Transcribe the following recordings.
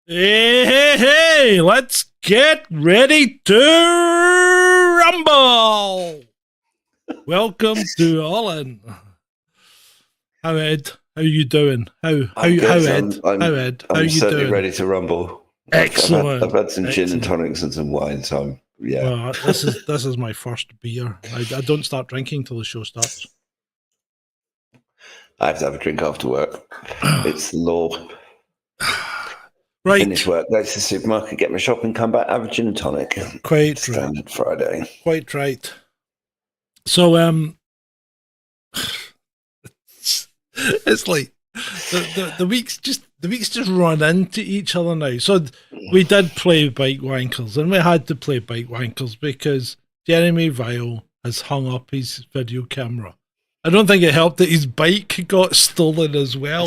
Hey, let's get ready to rumble. Welcome to All In. How Ed? How you doing? How Ed? How Ed? How I'm you certainly doing? ready to rumble. Excellent. I've had some gin and Excellent. tonics and some wine, so yeah. Well, this is my first beer. I don't start drinking till the show starts. I have to have a drink after work. It's the law. Right. Finish work, go to the supermarket, get my shopping, come back, have a gin and tonic. Quite Standard right. Friday. Quite right. So it's like the weeks just run into each other now. So we did play Bike Wankers, and we had to play Bike Wankers because Jeremy Vile has hung up his video camera. I don't think it helped that his bike got stolen as well.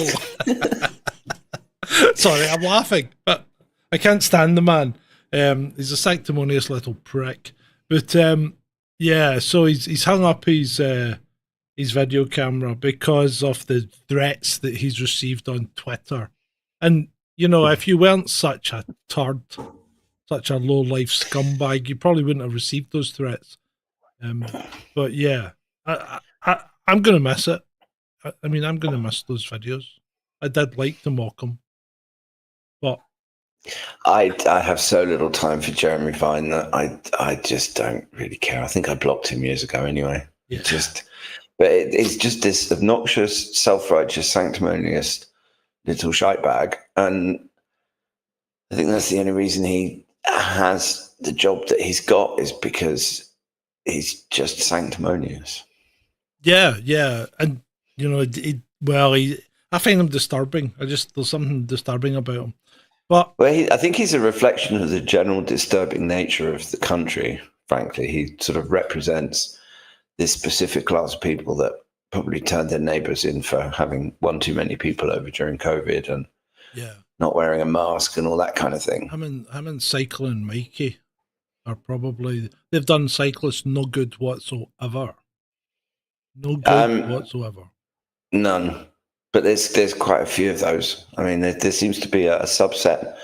Sorry, I'm laughing, but I can't stand the man. He's a sanctimonious little prick. But yeah, so he's hung up his video camera because of the threats that he's received on Twitter. And you know, if you weren't such a turd, such a low life scumbag, you probably wouldn't have received those threats. But yeah, I'm gonna miss it. I mean, I'm gonna miss those videos. I did like to mock him. But I have so little time for Jeremy Vine that I just don't really care. I think I blocked him years ago anyway. yeah. But it's just this obnoxious, self-righteous, sanctimonious little shite bag, and I think that's the only reason he has the job that he's got is because he's just sanctimonious. Yeah, and you know, I find him disturbing. There's something disturbing about him. But I think he's a reflection of the general disturbing nature of the country. Frankly, he sort of represents this specific class of people that probably turned their neighbours in for having one too many people over during COVID and not wearing a mask and all that kind of thing. Him and Cycling Mikey are they've done cyclists no good whatsoever. No good whatsoever. None. But there's quite a few of those. I mean, there seems to be a subset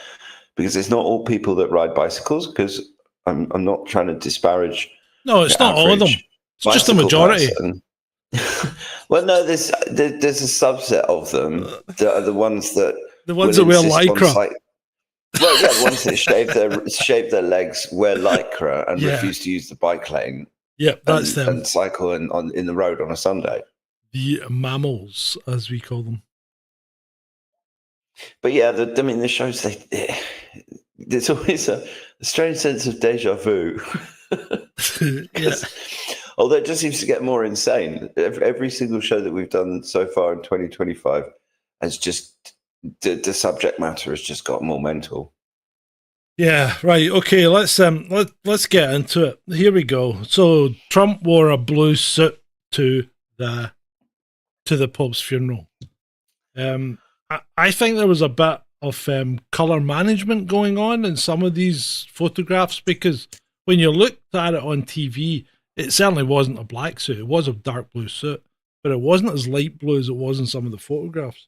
because it's not all people that ride bicycles. Because I'm not trying to disparage. No, it's not all of them. It's just the majority. Well, no, there's a subset of them that are the ones that wear lycra. Well, yeah, the ones that shave their legs, wear lycra, and refuse to use the bike lane. Yeah, that's them. And cycle in the road on a Sunday. The mammals, as we call them. But yeah, the shows, there's always a strange sense of deja vu. Although it just seems to get more insane. Every single show that we've done so far in 2025 has just, the subject matter has just got more mental. Yeah, right. Okay, let's get into it. Here we go. So Trump wore a blue suit to the Pope's funeral. I think there was a bit of color management going on in some of these photographs because when you looked at it on TV, it certainly wasn't a black suit. It was a dark blue suit, but it wasn't as light blue as it was in some of the photographs.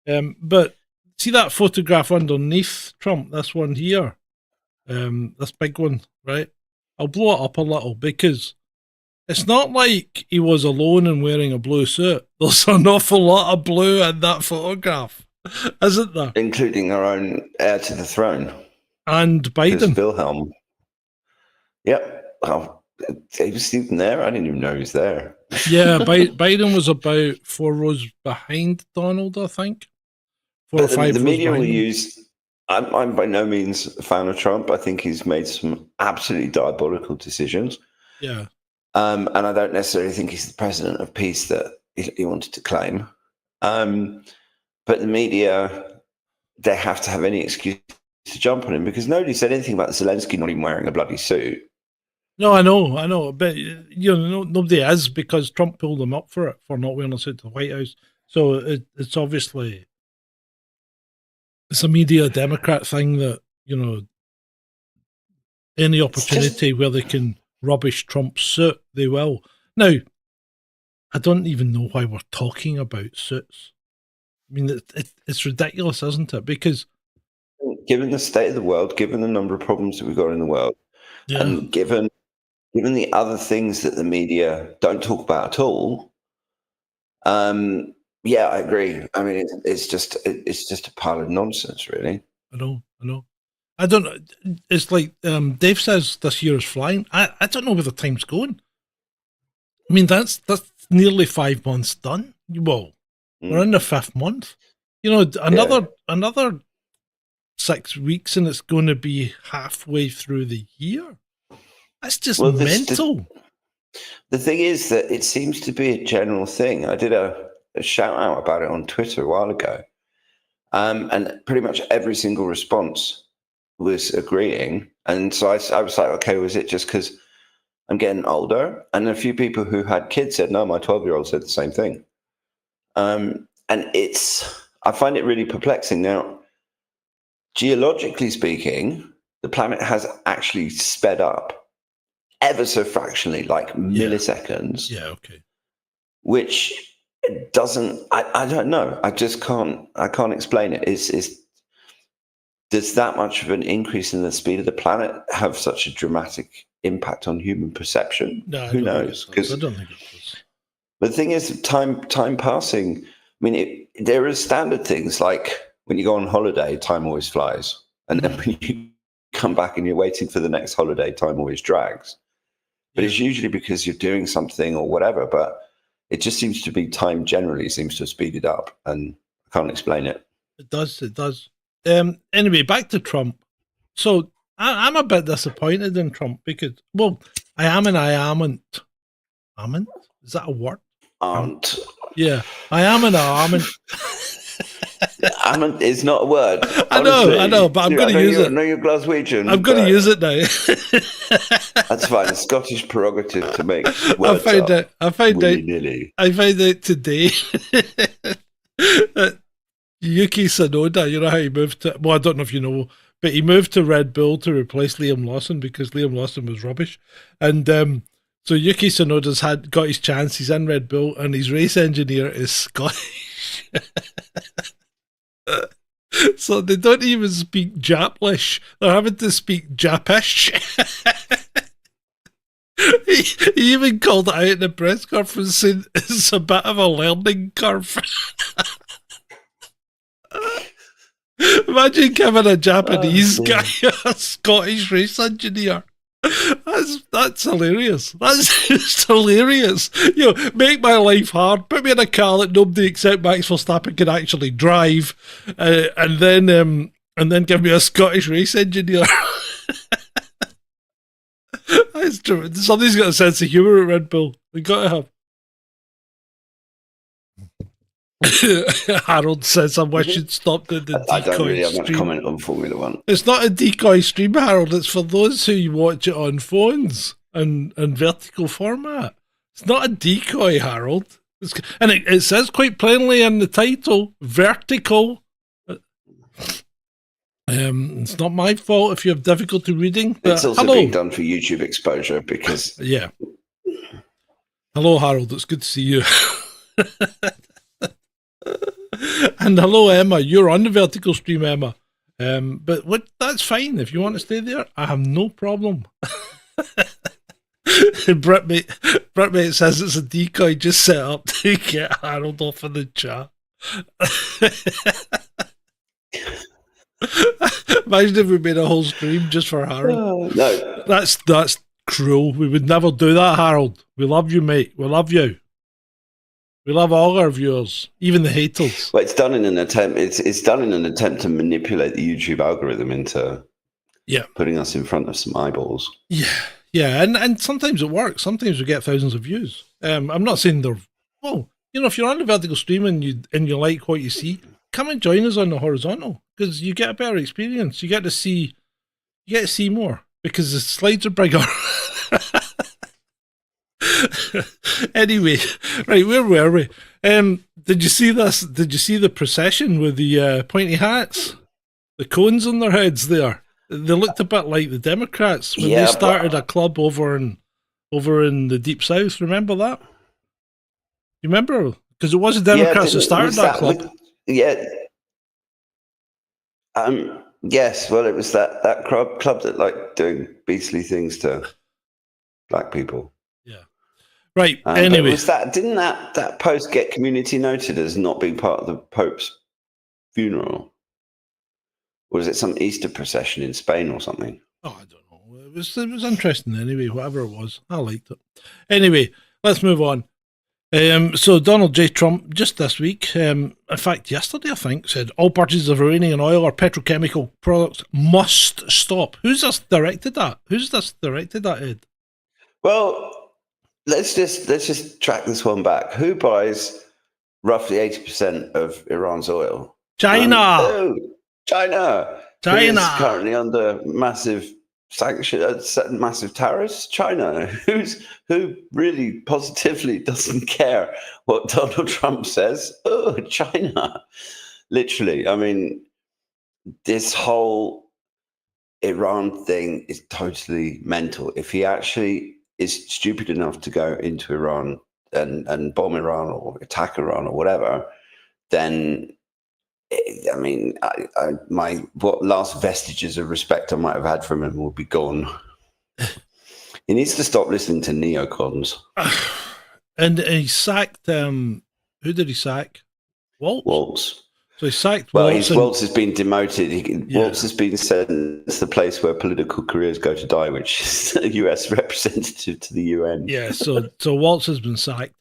But see that photograph underneath Trump, this one here, this big one, right? I'll blow it up a little because it's not like he was alone and wearing a blue suit. There's an awful lot of blue in that photograph, isn't there? Including our own heir to the throne. And Biden. Wilhelm. Yep. Oh, he was even there? I didn't even know he was there. Yeah, Biden was about 4 rows behind Donald, I think. 4 or 5 rows. The media will use... I'm by no means a fan of Trump. I think he's made some absolutely diabolical decisions. Yeah. And I don't necessarily think he's the president of peace that he wanted to claim. But the media, they have to have any excuse to jump on him because nobody said anything about Zelensky not even wearing a bloody suit. No, I know. But, you know, nobody is because Trump pulled him up for it, for not wearing a suit to the White House. So it's obviously... It's a media Democrat thing that, you know, any opportunity where they can rubbish Trump's suit, they will. Now, I don't even know why we're talking about suits. I mean, it's ridiculous, isn't it? Because given the state of the world, given the number of problems that we've got in the world, Yeah. and given the other things that the media don't talk about at all, yeah, I agree. I mean, it's just a pile of nonsense, really. I know. I don't know. It's like Dave says this year is flying. I don't know where the time's going. I mean, that's nearly 5 months done. Well, we're in the 5th month. You know, another 6 weeks, and it's going to be halfway through the year. That's just mental. The thing is that it seems to be a general thing. I did a shout out about it on Twitter a while ago, and pretty much every single response was agreeing. And so I was like, okay, was it just because I'm getting older? And a few people who had kids said, no, my 12-year-old said the same thing. And I find it really perplexing. Now, geologically speaking, the planet has actually sped up ever so fractionally, like milliseconds. Yeah, okay. Which doesn't, I don't know. I can't explain it. Does that much of an increase in the speed of the planet have such a dramatic impact on human perception? No, who knows? I don't think it does. But the thing is, time passing. I mean, there are standard things like when you go on holiday, time always flies, and then when you come back and you're waiting for the next holiday, time always drags. But it's usually because you're doing something or whatever. But it just seems to be time generally seems to have speeded up, and I can't explain it. It does. Anyway, back to Trump. So I'm a bit disappointed in Trump because, well, I am and I amn't. Amn't? Is that a word? Aren't. Yeah, I am and I amn't. Amn't is not a word. I know, but I'm going to use it. I know you're Glaswegian. I'm going to use it now. That's fine. It's Scottish prerogative to make words I found out today that Yuki Tsunoda, you know how he moved to, well, I don't know if you know, but he moved to Red Bull to replace Liam Lawson because Liam Lawson was rubbish. And so Yuki Tsunoda's got his chance. He's in Red Bull, and his race engineer is Scottish. So they don't even speak Japlish. They're having to speak Japish. He even called it out in the press conference saying it's a bit of a learning curve. Imagine giving a Japanese guy a Scottish race engineer. That's hilarious. That's just hilarious. You know, make my life hard. Put me in a car that nobody except Max Verstappen can actually drive, and then give me a Scottish race engineer. That's true. Somebody's got a sense of humour at Red Bull. They got to have. Harold says, I wish you'd stopped doing the decoy I don't really have stream. much comment on Formula One. It's not a decoy stream, Harold. It's for those who watch it on phones and vertical format. It's not a decoy, Harold. And it says quite plainly in the title, vertical. It's not my fault if you have difficulty reading. But it's also being done for YouTube exposure because... Yeah. Hello, Harold. It's good to see you. And hello, Emma. You're on the vertical stream, Emma. But that's fine. If you want to stay there, I have no problem. Britmate says it's a decoy just set up to get Harold off in the chat. Imagine if we made a whole stream just for Harold. No. That's cruel. We would never do that, Harold. We love you, mate. We love you. We love all our viewers, even the haters. Well, it's done in an attempt. It's done in an attempt to manipulate the YouTube algorithm into putting us in front of some eyeballs. Yeah, and sometimes it works. Sometimes we get thousands of views. I'm not saying they're if you're on the vertical stream and you like what you see, come and join us on the horizontal because you get a better experience. You get to see more because the slides are bigger. Anyway, right, where were we? Did you see this? Did you see the procession with the pointy hats, the cones on their heads? There, they looked a bit like the Democrats when they started a club over in the Deep South. Remember that? You remember? Because it was the Democrats that started that club. Yes, well, it was that club that liked doing beastly things to black people. Yeah. Right. But Anyway, was didn't that post get community noted as not being part of the Pope's funeral? Or was it some Easter procession in Spain or something? oh, I don't know. It was interesting anyway. Whatever it was, I liked it. Anyway, let's move on. So Donald J. Trump just this week, in fact yesterday I think, said all purchases of Iranian oil or petrochemical products must stop. Who's this directed at? Ed? Well, let's just track this one back. Who buys roughly 80% of Iran's oil? China. China. Who is currently under massive sanctions, massive tariffs? China. Who really positively doesn't care what Donald Trump says? Oh, China. Literally. I mean, this whole Iran thing is totally mental. If he actually is stupid enough to go into Iran and bomb Iran or attack Iran or whatever, then I mean, what last vestiges of respect I might have had from him will be gone. He needs to stop listening to neocons. And he sacked. Who did he sack? Waltz. So he sacked. Well, Waltz, Waltz has been demoted. Waltz has been sent to the place where political careers go to die, which is a U.S. representative to the UN. Yeah. So Waltz has been sacked,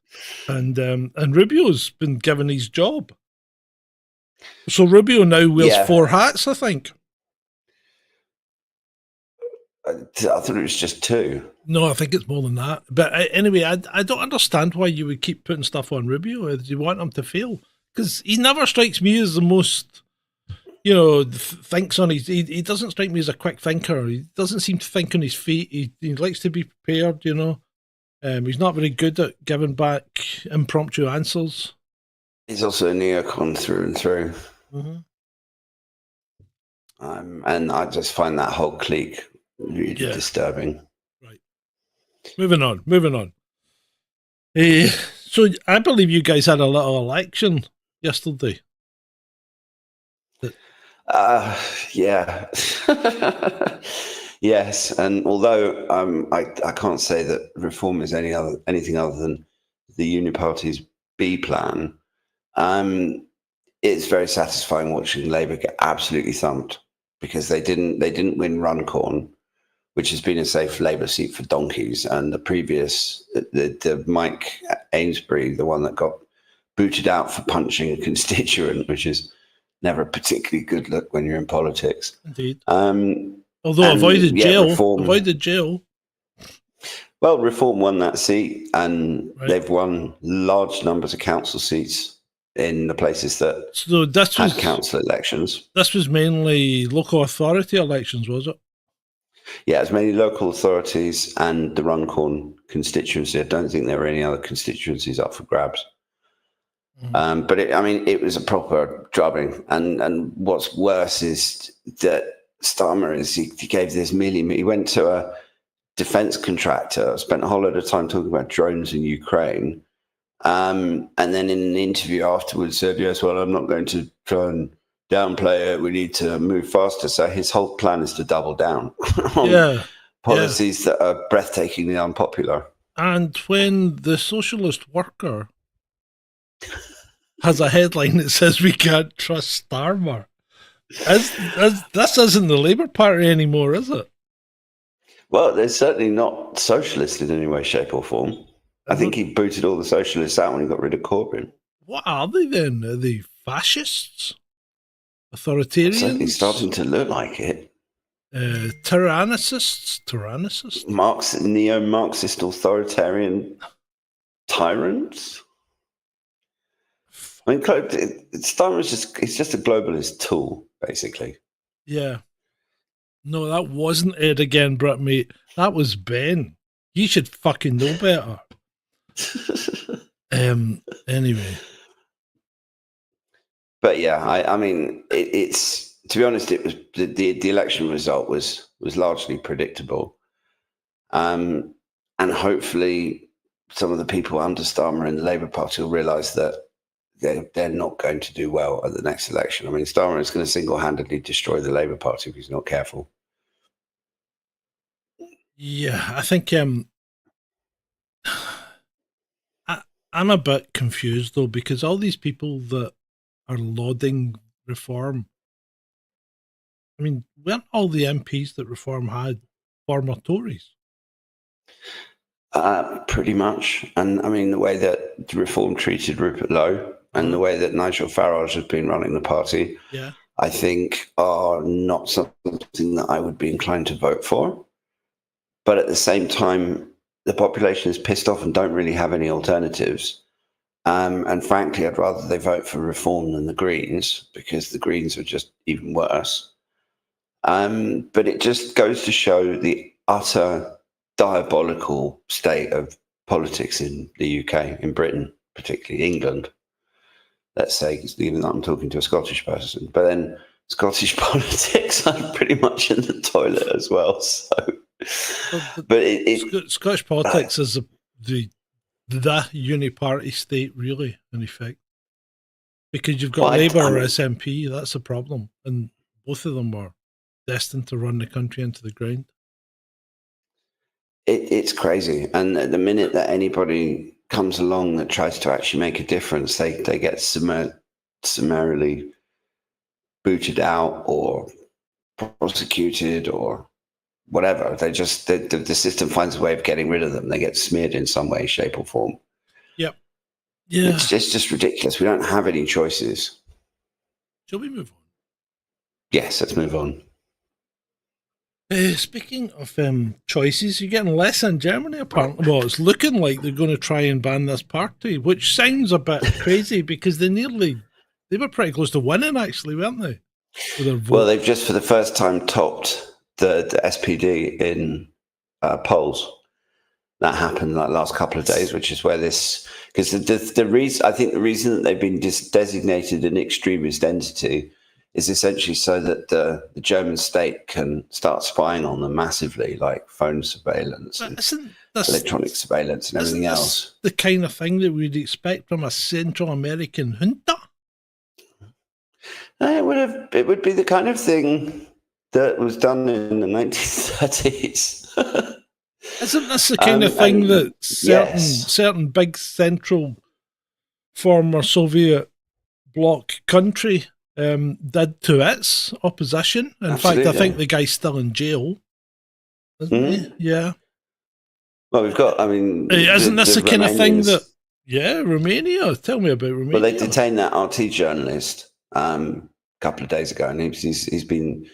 and Rubio's been given his job. So Rubio now wears 4 hats, I think. I thought it was just 2. No, I think it's more than that. But anyway, I don't understand why you would keep putting stuff on Rubio. Do you want him to fail? Because he never strikes me as the most, thinks on his... He doesn't strike me as a quick thinker. He doesn't seem to think on his feet. He likes to be prepared, He's not very good at giving back impromptu answers. He's also a neocon through and through. Mm-hmm. And I just find that whole clique really disturbing. Right. Moving on. So I believe you guys had a little election yesterday. Yeah. Yes, and although I can't say that reform is anything other than the Uniparty's B plan, it's very satisfying watching Labour get absolutely thumped because they didn't win Runcorn, which has been a safe Labour seat for donkeys, and the previous the Mike Amesbury, the one that got booted out for punching a constituent, which is never a particularly good look when you're in politics. Indeed. Although avoided jail. Well, Reform won that seat, and they've won large numbers of council seats in the places that had council elections. This was mainly local authority elections, was it? Yeah, it's mainly local authorities and the Runcorn constituency. I don't think there were any other constituencies up for grabs. Mm-hmm. But it was a proper drubbing. And what's worse is that Starmer he gave this he went to a defense contractor, spent a whole lot of time talking about drones in Ukraine. And then in an interview afterwards said, yes, well, I'm not going to try and downplay it. We need to move faster. So his whole plan is to double down on policies that are breathtakingly unpopular. And when the socialist worker has a headline that says we can't trust Starmer, this isn't the Labour Party anymore, is it? Well, they're certainly not socialist in any way, shape or form. I think he booted all the socialists out when he got rid of Corbyn. What are they then? Are they fascists? Authoritarians? Certainly starting to look like it. Tyrannicists? Neo-Marxist authoritarian tyrants? I mean, Starmer is just a globalist tool, basically. Yeah. No, that wasn't Ed again, Brit, mate. That was Ben. You should fucking know better. Anyway. But yeah, I mean, it's to be honest, it was the election result was largely predictable, and hopefully some of the people under Starmer in the Labour Party will realise that they're not going to do well at the next election. I mean, Starmer is going to single-handedly destroy the Labour Party if he's not careful. Yeah, I think I'm a bit confused though, because all these people that are lauding reform, I mean, weren't all the MPs that reform had former Tories? Pretty much. And I mean, the way that reform treated Rupert Lowe and the way that Nigel Farage has been running the party, yeah, I think are not something that I would be inclined to vote for. But at the same time, the population is pissed off and don't really have any alternatives. And frankly, I'd rather they vote for reform than the Greens, because the Greens are just even worse. But it just goes to show the utter diabolical state of politics in the UK, in Britain, particularly England, let's say, even though I'm talking to a Scottish person. But then Scottish politics are pretty much in the toilet as well. So, but Scottish politics is the uni-party state, really, in effect. Because you've got Labour as MP, that's a problem. And both of them are destined to run the country into the ground. It's crazy. And the minute that anybody comes along that tries to actually make a difference, they get summarily booted out or prosecuted or whatever. They just, the system finds a way of getting rid of them. They get smeared in some way, shape or form. Yep. Yeah. It's just ridiculous. We don't have any choices. Shall we move on? Yes, let's move on. Speaking of choices, you're getting less in Germany, apparently. Well, it's looking like they're going to try and ban this party, which sounds a bit crazy because they were pretty close to winning, actually, weren't they? Well, they've just for the first time topped the SPD in polls. That happened like last couple of days, which is where this, because the reason, I think the reason that they've been designated an extremist entity is essentially so that the German state can start spying on them massively, like phone surveillance, and electronic surveillance, and everything else. The kind of thing that we'd expect from a Central American junta. It would be the kind of thing that was done in the 1930s. Isn't this the kind of thing that certain big central former Soviet bloc country did to its opposition? In fact, I think the guy's still in jail, isn't he? Yeah. Well, we've got, I mean... Isn't this the kind of thing that... Yeah, Romania. Tell me about Romania. Well, they detained that RT journalist a couple of days ago, and he's been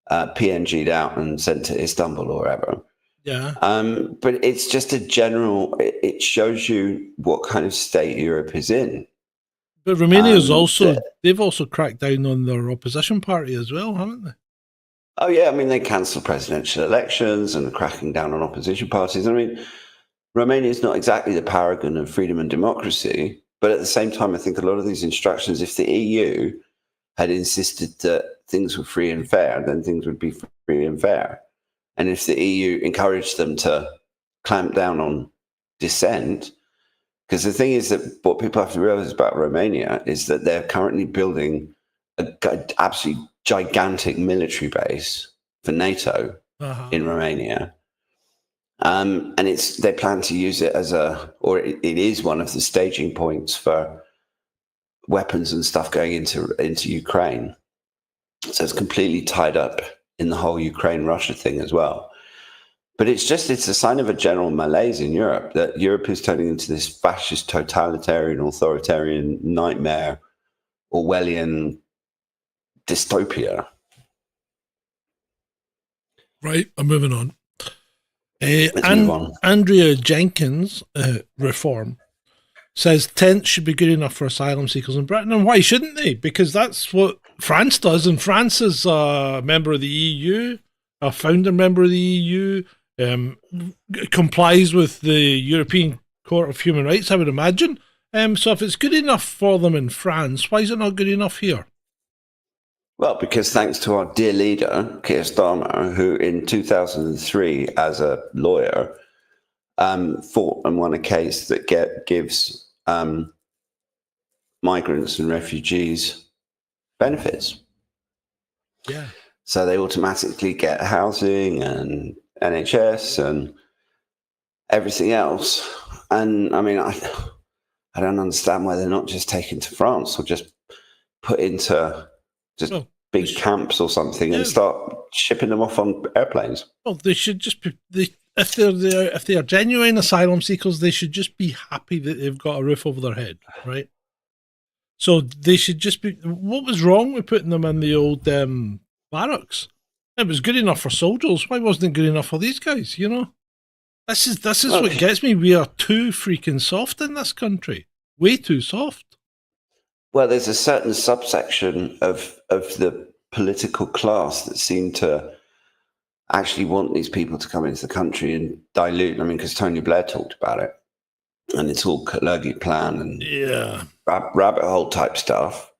PNG'd out and sent to Istanbul or wherever. Yeah. But it's just a general... It shows you what kind of state Europe is in. But Romania's they've also cracked down on their opposition party as well, haven't they? Oh, yeah. I mean, they cancelled presidential elections and cracking down on opposition parties. I mean, Romania is not exactly the paragon of freedom and democracy, but at the same time, I think a lot of these instructions, if the EU had insisted that things were free and fair, then things would be free and fair. And if the EU encouraged them to clamp down on dissent, because the thing is that what people have to realize about Romania is that they're currently building an absolutely gigantic military base for NATO in Romania. And they plan to use it it is one of the staging points for weapons and stuff going into Ukraine. So it's completely tied up in the whole Ukraine-Russia thing as well. But it's a sign of a general malaise in Europe, that Europe is turning into this fascist, totalitarian, authoritarian nightmare, Orwellian dystopia. Right, I'm moving on. Andrea Jenkins, Reform, says tents should be good enough for asylum seekers in Britain. And why shouldn't they? Because that's what France does. And France is a member of the EU, a founder member of the EU, complies with the European Court of Human Rights, I would imagine. So if it's good enough for them in France, why is it not good enough here? Well, because thanks to our dear leader, Keir Starmer, who in 2003, as a lawyer, fought and won a case that gives migrants and refugees benefits. Yeah. So they automatically get housing and NHS and everything else. And I mean, I don't understand why they're not just taken to France or just put into just big camps or something and start shipping them off on airplanes. Well, they should just be, if they are genuine asylum seekers, they should just be happy that they've got a roof over their head, right? So they should just be. What was wrong with putting them in the old barracks? It was good enough for soldiers. Why wasn't it good enough for these guys? You know, this is what gets me. We are too freaking soft in this country. Way too soft. Well, there's a certain subsection of the political class that seem to actually want these people to come into the country and dilute. I mean, because Tony Blair talked about it, and it's all Kalergi plan and rabbit hole type stuff.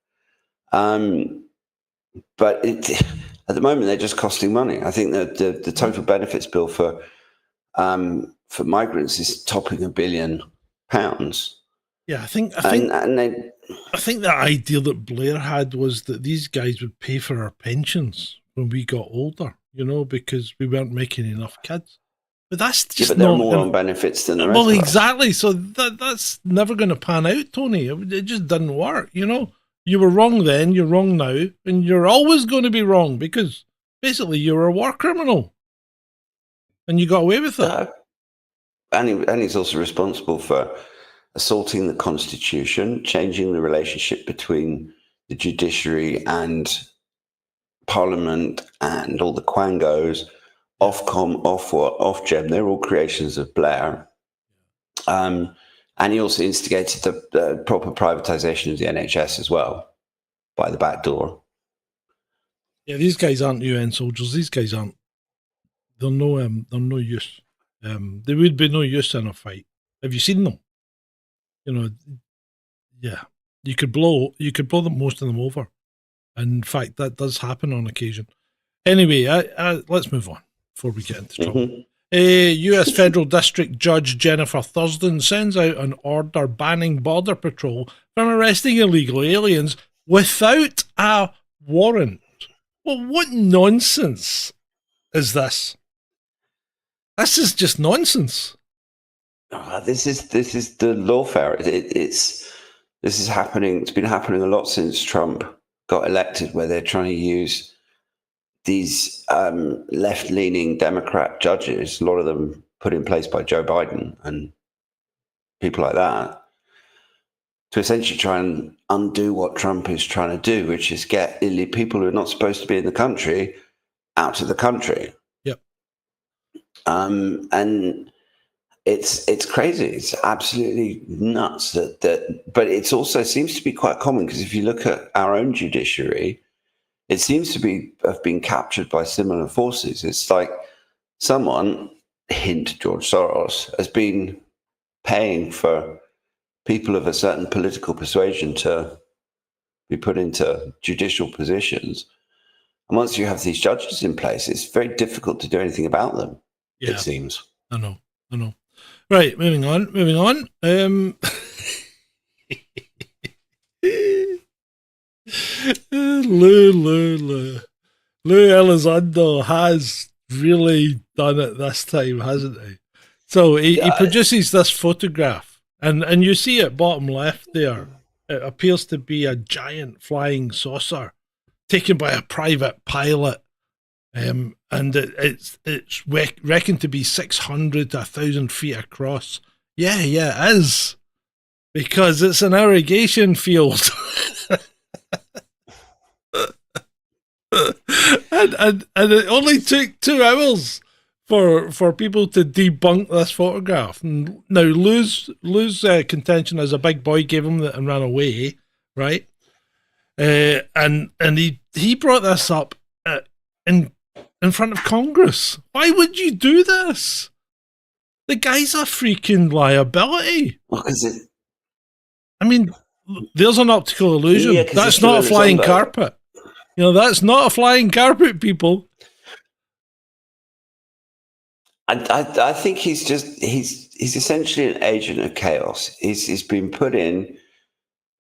But at the moment, they're just costing money. I think that the total benefits bill for migrants is topping £1 billion. Yeah, I think the idea that Blair had was that these guys would pay for our pensions when we got older, you know, because we weren't making enough kids. But that's just but they're more on benefits than the rest Well, of us. exactly. So that's never going to pan out, Tony. It just didn't work, you know. You were wrong then, you're wrong now, and you're always going to be wrong because basically you were a war criminal and you got away with it. And he's also responsible for assaulting the Constitution, changing the relationship between the judiciary and Parliament and all the quangos, Ofcom, Ofgem. They're all creations of Blair. And he also instigated the proper privatisation of the NHS as well, by the back door. Yeah, these guys aren't UN soldiers. These guys aren't. They're no use. They would be no use in a fight. Have you seen them? You know, yeah. You could blow them, most of them, over. In fact, that does happen on occasion. Anyway, let's move on before we get into trouble. Mm-hmm. U.S. Federal District Judge Jennifer Thurston sends out an order banning Border Patrol from arresting illegal aliens without a warrant. Well, what nonsense is this? This is just nonsense. This is the lawfare. This is happening. It's been happening a lot since Trump got elected, where they're trying to use these left-leaning Democrat judges, a lot of them put in place by Joe Biden and people like that, to essentially try and undo what Trump is trying to do, which is get people who are not supposed to be in the country out of the country. Yep. And it's crazy. It's absolutely nuts. But it also seems to be quite common, because if you look at our own judiciary, it seems to have been captured by similar forces. It's like someone, hint George Soros, has been paying for people of a certain political persuasion to be put into judicial positions. And once you have these judges in place, it's very difficult to do anything about them, it seems. I know. Right, moving on. Lou Elizondo has really done it this time, hasn't he? So he produces this photograph, and you see at bottom left there, it appears to be a giant flying saucer taken by a private pilot, and it's reckoned to be 600 to 1,000 feet across. Yeah, it is, because it's an irrigation field. and it only took 2 hours for people to debunk this photograph. And now Lou's contention is a big boy gave him that and ran away, right? And he brought this up in front of Congress. Why would you do this? The guy's a freaking liability. Well, I mean, there's an optical illusion. Yeah, that's not a flying carpet. You know, that's not a flying carpet, people. I think he's essentially an agent of chaos. He's been put in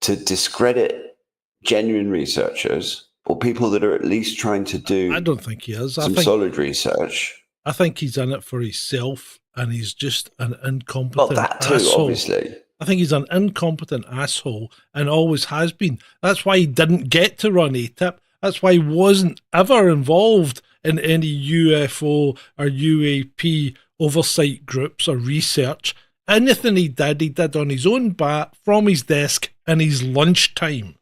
to discredit genuine researchers or people that are at least trying to do I don't think he is. some solid research. I think he's in it for himself, and he's just an incompetent Well, that too, asshole. obviously. I think he's an incompetent asshole and always has been. That's why he didn't get to run ATIP. That's why he wasn't ever involved in any UFO or UAP oversight groups or research. Anything he did on his own bat from his desk in his lunchtime.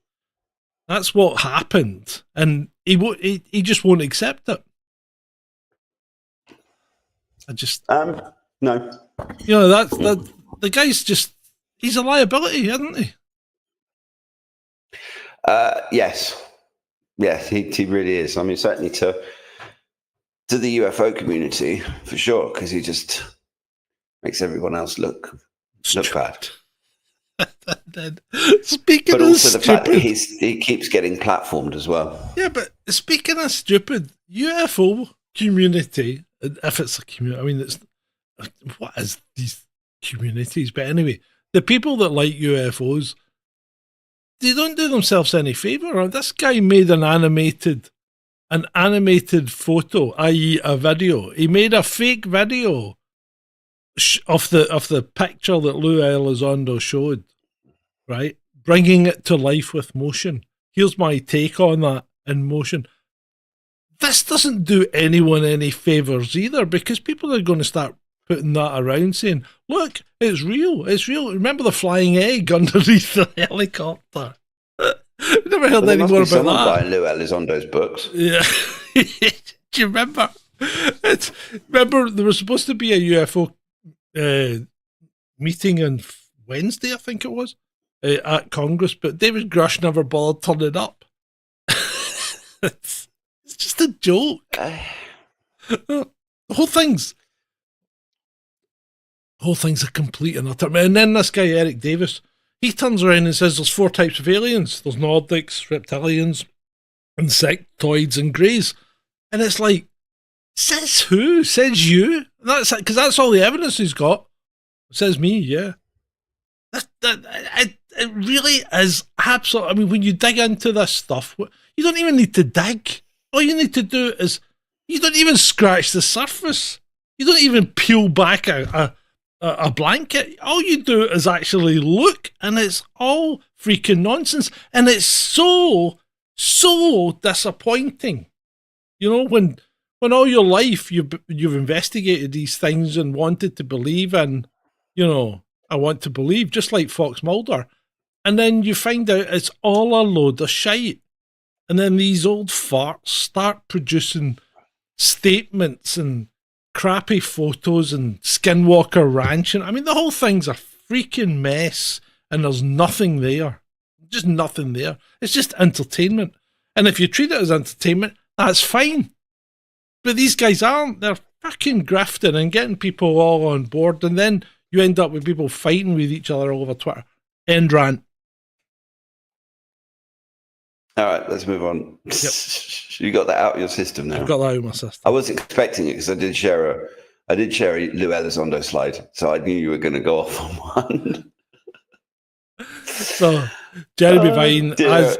That's what happened, and he just won't accept it. No. You know, that's the guy's he's a liability, isn't he? Yes, he really is. I mean, certainly to the UFO community for sure, because he just makes everyone else look bad. Speaking but of also stupid, the fact that he keeps getting platformed as well. Yeah, but speaking of stupid, UFO community, if it's a community, I mean, what is these communities? But anyway, the people that like UFOs, they don't do themselves any favor. This guy made an animated photo, i.e. a video. He made a fake video of the picture that Lou Elizondo showed, right? Bringing it to life with motion. Here's my take on that in motion. This doesn't do anyone any favors either, because people are going to start putting that around saying, look, it's real. It's real. Remember the flying egg underneath the helicopter? I've never heard any more about that. Buying Lou Elizondo's books. Yeah. Do you remember? Remember, there was supposed to be a UFO meeting on Wednesday, I think it was, at Congress, but David Grush never bothered turning up. It's just a joke. The whole thing's a complete and utter. And then this guy, Eric Davis, he turns around and says there's 4 types of aliens. There's Nordics, reptilians, insectoids, and greys. And it's like, says who? Says you? That's because that's all the evidence he's got. Says me, yeah. It really is absolute. I mean, when you dig into this stuff, you don't even need to dig. All you need to do is, you don't even scratch the surface. You don't even peel back a blanket. All you do is actually look, and it's all freaking nonsense. And it's so disappointing. You know, when all your life you've investigated these things and wanted to believe in, you know, I want to believe, just like Fox Mulder, and then you find out it's all a load of shite. And then these old farts start producing statements and crappy photos and Skinwalker Ranch. And I mean, the whole thing's a freaking mess, and there's nothing there. Just nothing there. It's just entertainment. And if you treat it as entertainment, that's fine. But these guys aren't. They're fucking grafting and getting people all on board. And then you end up with people fighting with each other all over Twitter. End rant. All right, let's move on. Yep. You got that out of your system now. I've got that out of my system. I wasn't expecting it because I did share a Lou Elizondo slide, so I knew you were going to go off on one. So, Jeremy Vine,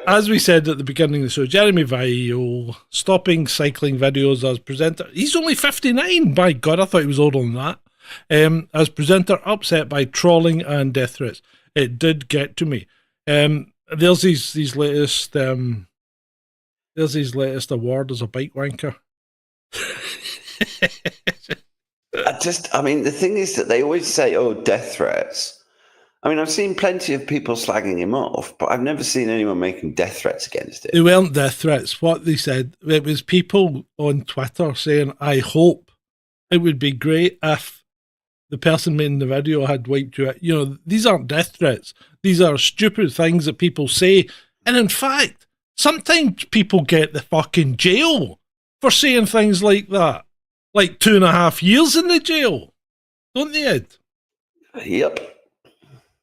as we said at the beginning of the show, Jeremy Vine, stopping cycling videos as presenter. He's only 59. By God, I thought he was older than that. As presenter, upset by trolling and death threats. It did get to me. There's his latest award as a bike wanker. I mean, the thing is that they always say, "Oh, death threats." I mean, I've seen plenty of people slagging him off, but I've never seen anyone making death threats against him. They weren't death threats. What they said, it was people on Twitter saying, "I hope it would be great if the person making the video had wiped you out." You know, these aren't death threats. These are stupid things that people say. And in fact, sometimes people get the fucking jail for saying things like that. Like 2.5 years in the jail. Don't they, Ed? Yep.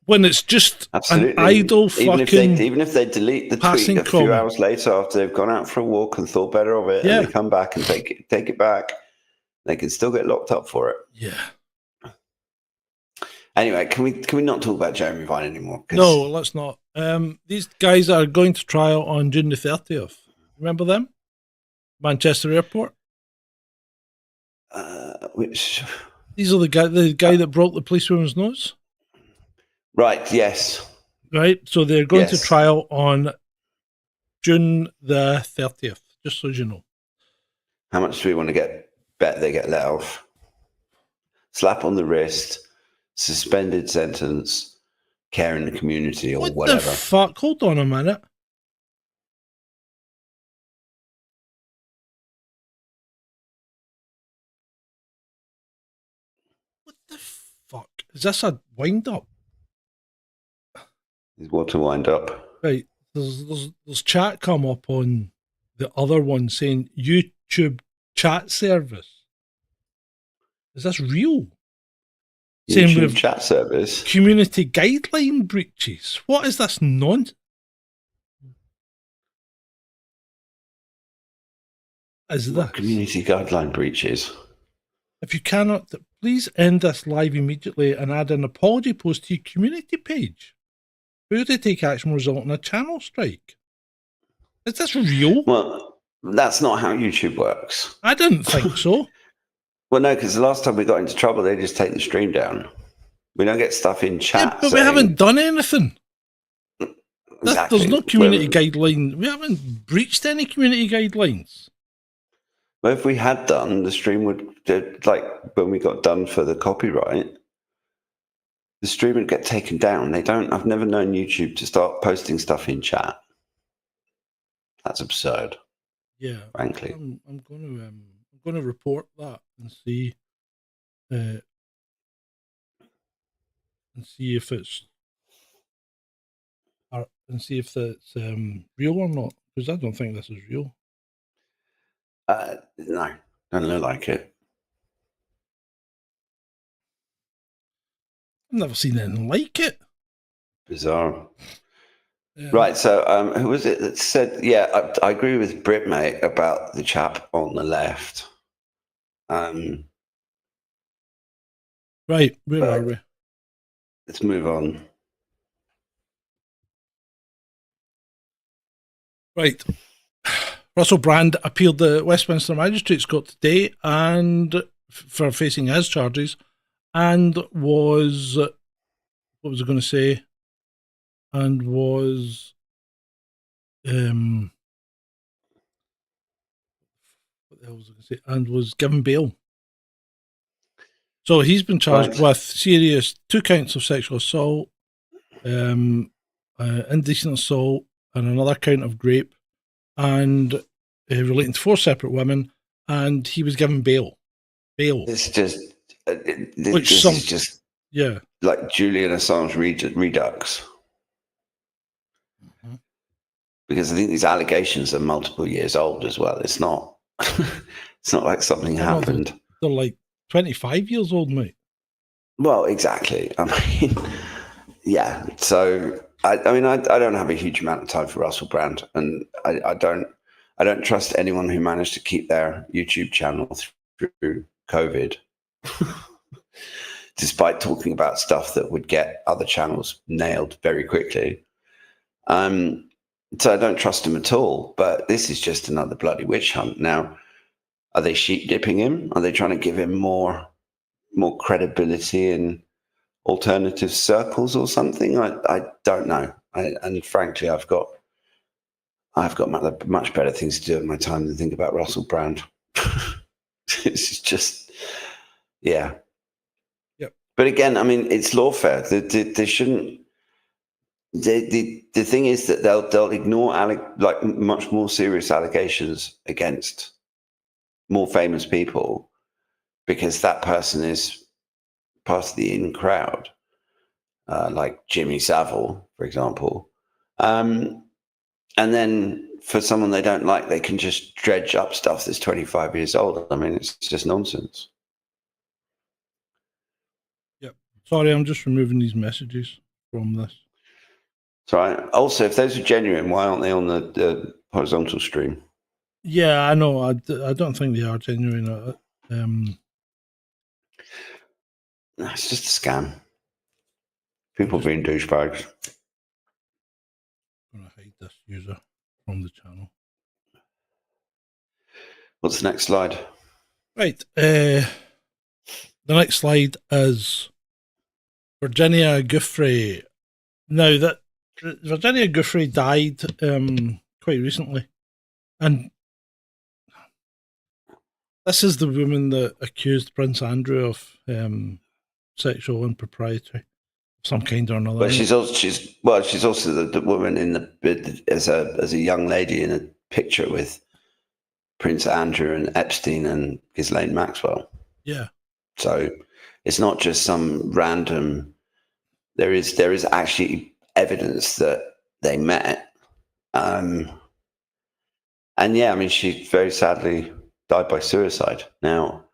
When it's just absolutely an idle fucking even if they delete the tweet a few hours later after they've gone out for a walk and thought better of it, and they come back and take it back, they can still get locked up for it. Yeah. Anyway, can we not talk about Jeremy Vine anymore? No, let's not. These guys are going to trial on June the 30th. Remember them? Manchester Airport. Which? These are the guy that broke the policewoman's nose. Right. Yes. Right. So they're going to trial on June the 30th. Just so you know. How much do we want to bet they get let off? Slap on the wrist, suspended sentence, care in the community, or whatever. What the fuck? Hold on a minute. What the fuck? Is this a wind up? Is what to wind up? Right. There's chat come up on the other one saying YouTube chat service. Is this real? YouTube chat service? Community guideline breaches. What is this nonsense? Community guideline breaches? If you cannot, please end this live immediately and add an apology post to your community page. Who to take action will result in a channel strike. Is this real? Well, that's not how YouTube works. I didn't think so. Well, no, because the last time we got into trouble, they just take the stream down. We don't get stuff in chat. Yeah, but we haven't done anything. Exactly. There's no community guideline. We haven't breached any community guidelines. Well, if we had done, the stream would, like when we got done for the copyright, the stream would get taken down. I've never known YouTube to start posting stuff in chat. That's absurd. Yeah. Frankly. I'm going to report that and see if it's real or not, because I don't think this is real. No, don't look like it. I've never seen anything like it. Bizarre. Yeah. Right, so who was it that said, yeah, I agree with Brit, mate, about the chap on the left. Right, where are we? Let's move on. Right. Russell Brand appealed the Westminster Magistrates Court today and for facing his charges, and was, what was I going to say? And was, what the hell was I going to say? And was given bail. So he's been charged with serious 2 counts of sexual assault, indecent assault, and another count of rape, and relating to 4 separate women, and he was given bail. It's just, this is just, yeah, like Julian Assange redux. Mm-hmm. Because I think these allegations are multiple years old as well. It's not, it's not like something happened. They're like 25 years old, mate. Well, exactly. I mean, yeah. So I don't have a huge amount of time for Russell Brand, and I don't trust anyone who managed to keep their YouTube channel through COVID, despite talking about stuff that would get other channels nailed very quickly. So I don't trust him at all. But this is just another bloody witch hunt. Now, are they sheep dipping him? Are they trying to give him more credibility in alternative circles or something? I don't know. And frankly, I've got much better things to do in my time than think about Russell Brand. It's just, yeah. Yep. But again, I mean, it's lawfare. They shouldn't. The thing is that they'll ignore like much more serious allegations against more famous people because that person is part of the in crowd, like Jimmy Savile, for example. And then for someone they don't like, they can just dredge up stuff that's 25 years old. I mean, it's just nonsense. Yep. Sorry, I'm just removing these messages from this. Sorry. Also, if those are genuine, why aren't they on the horizontal stream? Yeah, I know. I don't think they are genuine. It's just a scam. People being douchebags. I'm going to hide this user from the channel. What's the next slide? Right. The next slide is Virginia Guiffre. Now, that Virginia Guiffre died quite recently. And this is the woman that accused Prince Andrew of sexual impropriety, some kind or another. But she's also the woman in the as a young lady in a picture with Prince Andrew and Epstein and Ghislaine Maxwell. Yeah. So it's not just some random. There is actually evidence that they met. And yeah, I mean, she very sadly died by suicide. Now,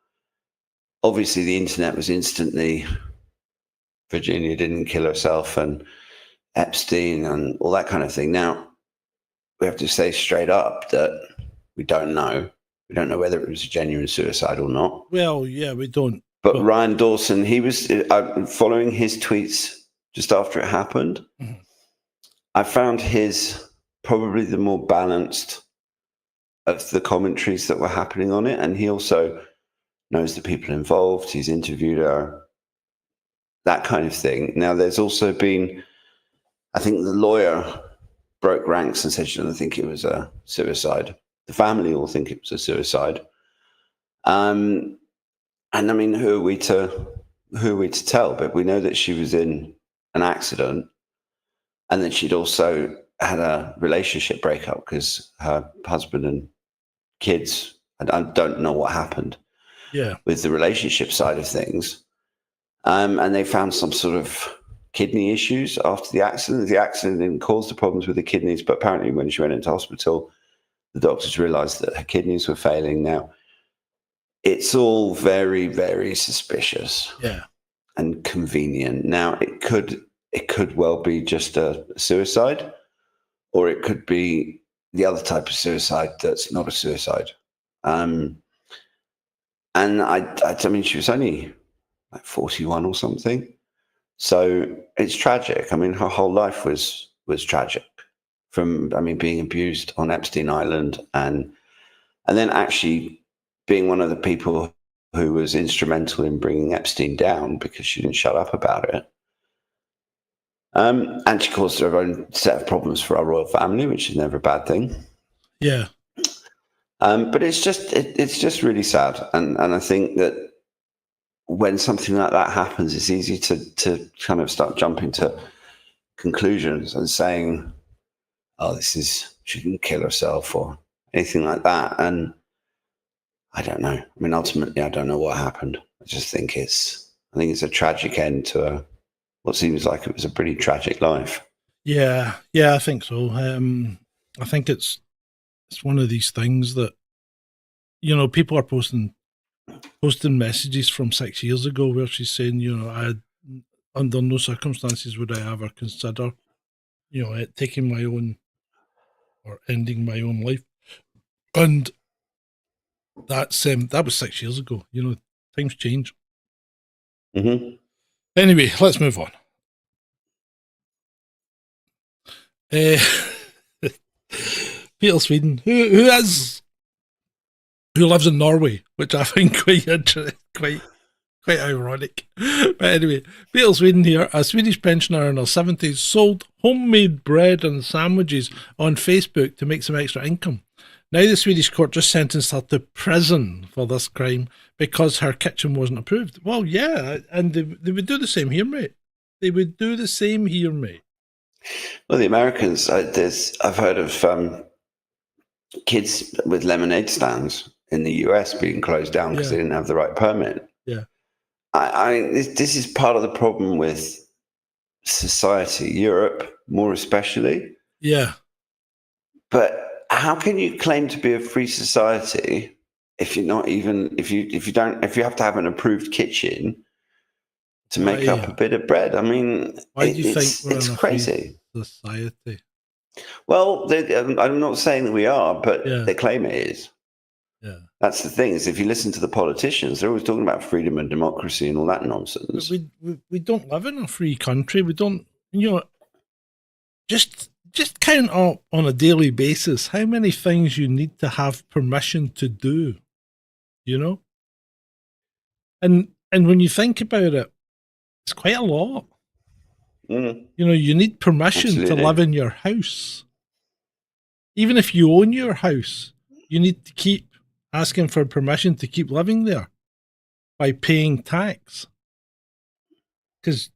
obviously, the internet was instantly, Virginia didn't kill herself and Epstein and all that kind of thing. Now, we have to say straight up that we don't know. We don't know whether it was a genuine suicide or not. Well, yeah, we don't. But Ryan Dawson, he was following his tweets just after it happened. Mm-hmm. I found his probably the more balanced of the commentaries that were happening on it. And he also knows the people involved. He's interviewed her, that kind of thing. Now, there's also been, I think the lawyer broke ranks and said she doesn't think it was a suicide. The family all think it was a suicide. And I mean, who are we to tell? But we know that she was in an accident and that she'd also had a relationship breakup because her husband and kids, I don't know what happened with the relationship side of things. And they found some sort of kidney issues after the accident. The accident didn't cause the problems with the kidneys, but apparently when she went into hospital, the doctors realized that her kidneys were failing. Now, it's all very, very suspicious and convenient. Now, it could well be just a suicide, or it could be the other type of suicide that's not a suicide. And I mean, she was only like 41 or something. So it's tragic. I mean, her whole life was tragic. From, I mean, being abused on Epstein Island and then actually being one of the people who was instrumental in bringing Epstein down because she didn't shut up about it. And she caused her own set of problems for our royal family, which is never a bad thing. Yeah. But it's just really sad. And I think that when something like that happens, it's easy to kind of start jumping to conclusions and saying, oh, she didn't kill herself or anything like that. And I don't know. I mean, ultimately, I don't know what happened. I just think it's a tragic end to what seems like it was a pretty tragic life. Yeah, I think so. I think it's one of these things that, you know, people are posting messages from 6 years ago where she's saying, you know, under no circumstances would I ever consider, you know, taking my own or ending my own life. And that's that was 6 years ago. You know, times change. Mm-hmm. Anyway, let's move on. Peter Sweden, who lives in Norway, which I find quite ironic. But anyway, Peter Sweden here, a Swedish pensioner in her 70s, sold homemade bread and sandwiches on Facebook to make some extra income. Now the Swedish court just sentenced her to prison for this crime because her kitchen wasn't approved. Well, yeah, and they would do the same here, mate. They would do the same here, mate. Well, the Americans, I've heard of kids with lemonade stands in the US being closed down because they didn't have the right permit. Yeah. This is part of the problem with society, Europe more especially. Yeah. But how can you claim to be a free society if you're not even if you have to have an approved kitchen to make up a bit of bread? I mean, why do you think we're it's in a crazy free society? Well, I'm not saying that we are, but they claim it is. Yeah. That's the thing, is if you listen to the politicians, they're always talking about freedom and democracy and all that But nonsense. we don't live in a free country. We don't, just count up on a daily basis how many things you need to have permission to do, And when you think about it, it's quite a lot. You need permission to live in your house. Even if you own your house, you need to keep asking for permission to keep living there by paying tax. Because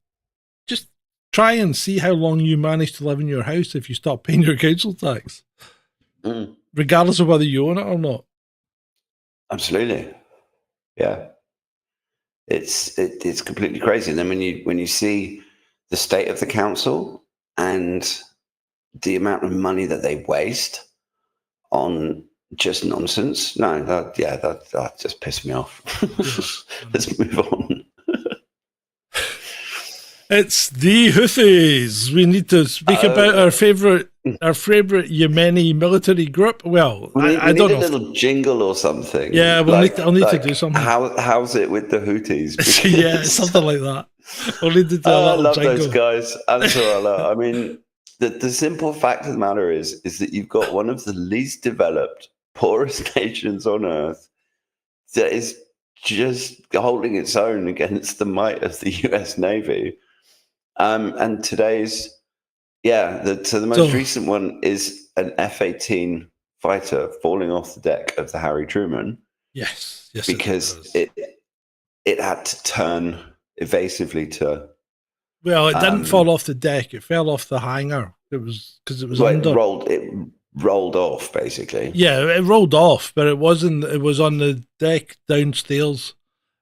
just try and see how long you manage to live in your house if you stop paying your council tax, regardless of whether you own it or not. Absolutely, yeah. It's completely crazy. And then when you see the state of the council and the amount of money that they waste on just nonsense, that just pissed me off. Let's move on. It's the Houthis. We need to speak about our favorite Yemeni military group. Well, I don't know. A little jingle or something. Yeah, I'll need to do something. How's it with the Houthis? Yeah, something like that. I'll need to do a little I love jingle. those guys. I mean, the simple fact of the matter is that you've got one of the least developed, poorest nations on earth that is just holding its own against the might of the US Navy. And today's, the most recent one is an F-18 fighter falling off the deck of the Harry Truman. Yes, because it had to turn evasively to. Well, it didn't fall off the deck; it fell off the hangar. It was because it was under. It rolled off, basically. Yeah, it rolled off, but it wasn't. It was on the deck downstairs,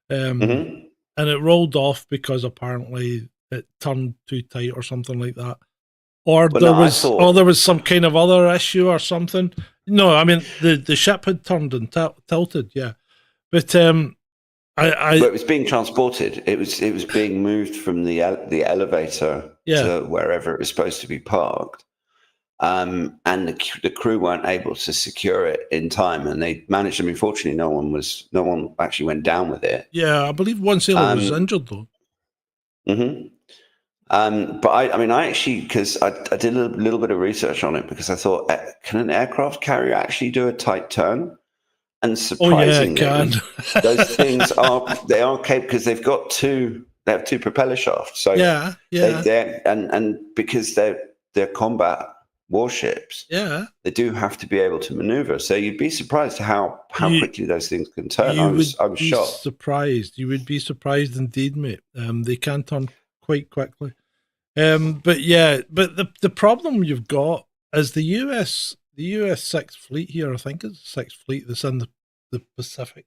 and it rolled off because apparently it turned too tight or something like that, or there was some kind of other issue or something. No, I mean the ship had turned and tilted. Yeah, but well, it was being transported. It was being moved from the elevator to wherever it was supposed to be parked. And the crew weren't able to secure it in time, and they managed. I mean, fortunately, no one actually went down with it. Yeah, I believe one sailor was injured though. But I actually, because I did a little bit of research on it, because I thought, can an aircraft carrier actually do a tight turn? And surprisingly, those things are capable, because they have two propeller shafts. So and because they're combat warships, they do have to be able to maneuver. So you'd be surprised how quickly those things can turn. I was shocked. You would be surprised indeed, mate. They can turn quite quickly. But the problem you've got is the US 6th Fleet here. I think it's the 6th Fleet that's in the Pacific.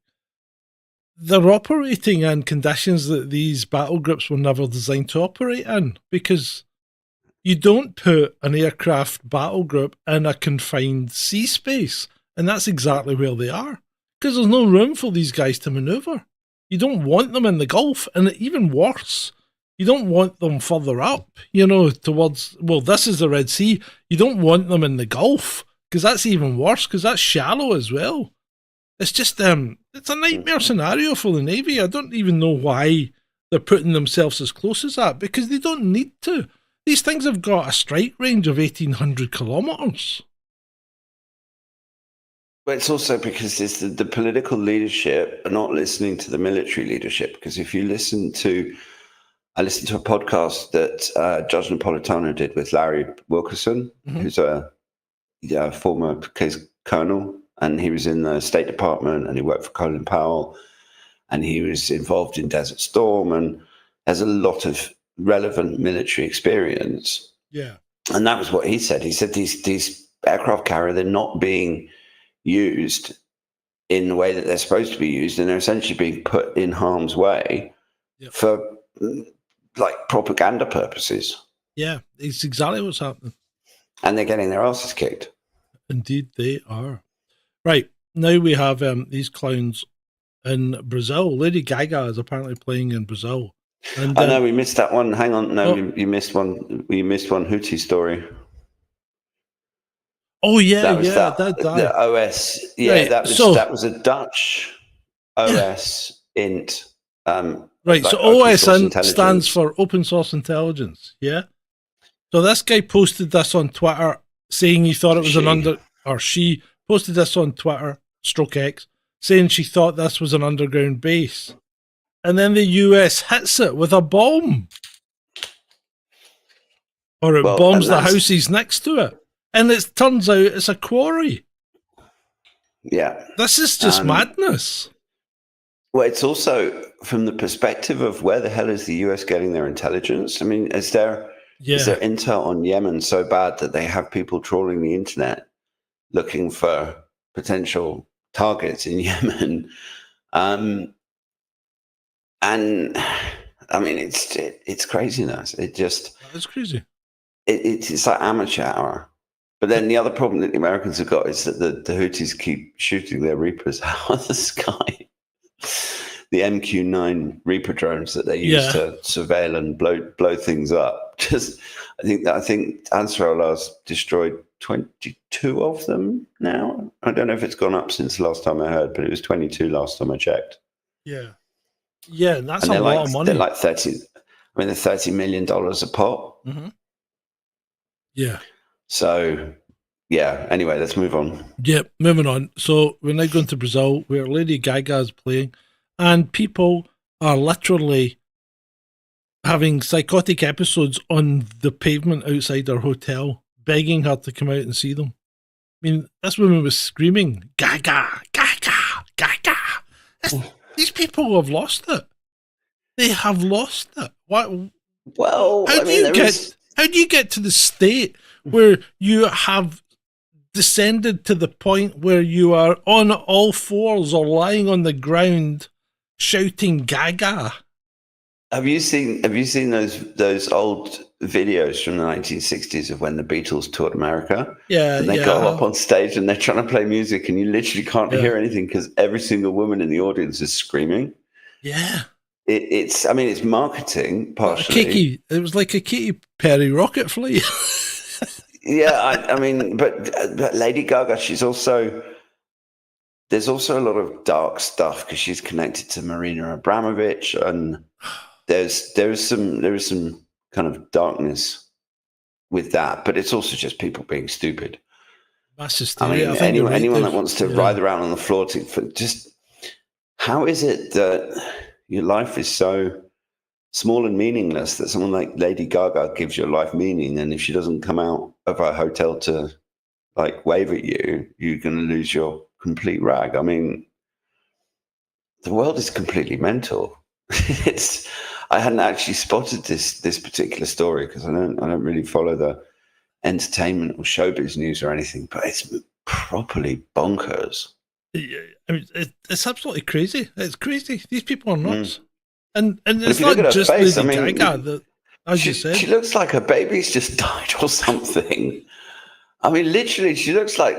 They're operating in conditions that these battle groups were never designed to operate in, because you don't put an aircraft battle group in a confined sea space, and that's exactly where they are, because there's no room for these guys to maneuver. You don't want them in the Gulf, and even worse, you don't want them further up, towards, well, this is the Red Sea. You don't want them in the Gulf, because that's even worse, because that's shallow as well. It's just, it's a nightmare scenario for the Navy. I don't even know why they're putting themselves as close as that, because they don't need to. These things have got a strike range of 1,800 kilometers. But it's also because it's the political leadership are not listening to the military leadership. Because if you I listened to a podcast that Judge Napolitano did with Larry Wilkerson, who's a former case colonel, and he was in the State Department, and he worked for Colin Powell, and he was involved in Desert Storm, and has a lot of relevant military experience. Yeah. And that was what he said. He said these aircraft carrier, they're not being used in the way that they're supposed to be used, and they're essentially being put in harm's way for like propaganda purposes. Yeah, it's exactly what's happening. And they're getting their asses kicked. Indeed they are. Right, now we have these clowns in Brazil. Lady Gaga is apparently playing in Brazil. And, I know we missed that one. Hang on, no, you missed one. You missed one Houthi story. Oh yeah, That was yeah, that died. the OS. Yeah, Right, that was a Dutch OS int. Right, so Like open OS source stands intelligence. for Open Source Intelligence. Yeah. So this guy posted this on Twitter saying he thought it was she posted this on Twitter, stroke X, saying she thought this was an underground base. And then the US hits it with a bomb. Or it bombs the houses next to it. And it turns out it's a quarry. Yeah. This is just madness. Well, it's also from the perspective of where the hell is the US getting their intelligence? I mean, is there intel on Yemen so bad that they have people trawling the internet looking for potential targets in Yemen? And I mean, it's craziness. It's crazy. It's like amateur hour. But then the other problem that the Americans have got is that the Houthis keep shooting their Reapers out of the sky. The MQ-9 Reaper drones that they use to surveil and blow things up. I think Ansarallah's destroyed 22 of them now. I don't know if it's gone up since the last time I heard, but it was 22 last time I checked. Yeah. Yeah, and that's a lot of money. They're like they're $30 million a pop. Mm-hmm. Yeah. So, yeah. Anyway, let's move on. Yep, moving on. So we're now going to Brazil, where Lady Gaga is playing, and people are literally having psychotic episodes on the pavement outside her hotel, begging her to come out and see them. I mean, this woman was screaming, "Gaga, Gaga, Gaga!" These people have lost it. They have lost it. What? Well, how do you get to the state where you have descended to the point where you are on all fours or lying on the ground shouting Gaga? Have you seen those old videos from the 1960s of when the Beatles toured America? Yeah, and they go up on stage and they're trying to play music and you literally can't hear anything because every single woman in the audience is screaming. Yeah. It's marketing partially. It was like a Katy Perry rocket flight. Yeah, I mean, but Lady Gaga, there's also a lot of dark stuff because she's connected to Marina Abramovich, and there is some kind of darkness with that, but it's also just people being stupid. That's just anyone that wants to writhe around on the floor just how is it that your life is so small and meaningless that someone like Lady Gaga gives your life meaning, and if she doesn't come out of her hotel to like wave at you, you're going to lose your complete rag. I mean, the world is completely mental. I hadn't actually spotted this particular story because I don't really follow the entertainment or showbiz news or anything, but it's properly bonkers. I mean, it's absolutely crazy. It's crazy. These people are nuts. And it's not just Lady Gaga. As you said, she looks like her baby's just died or something. I mean, literally, she looks like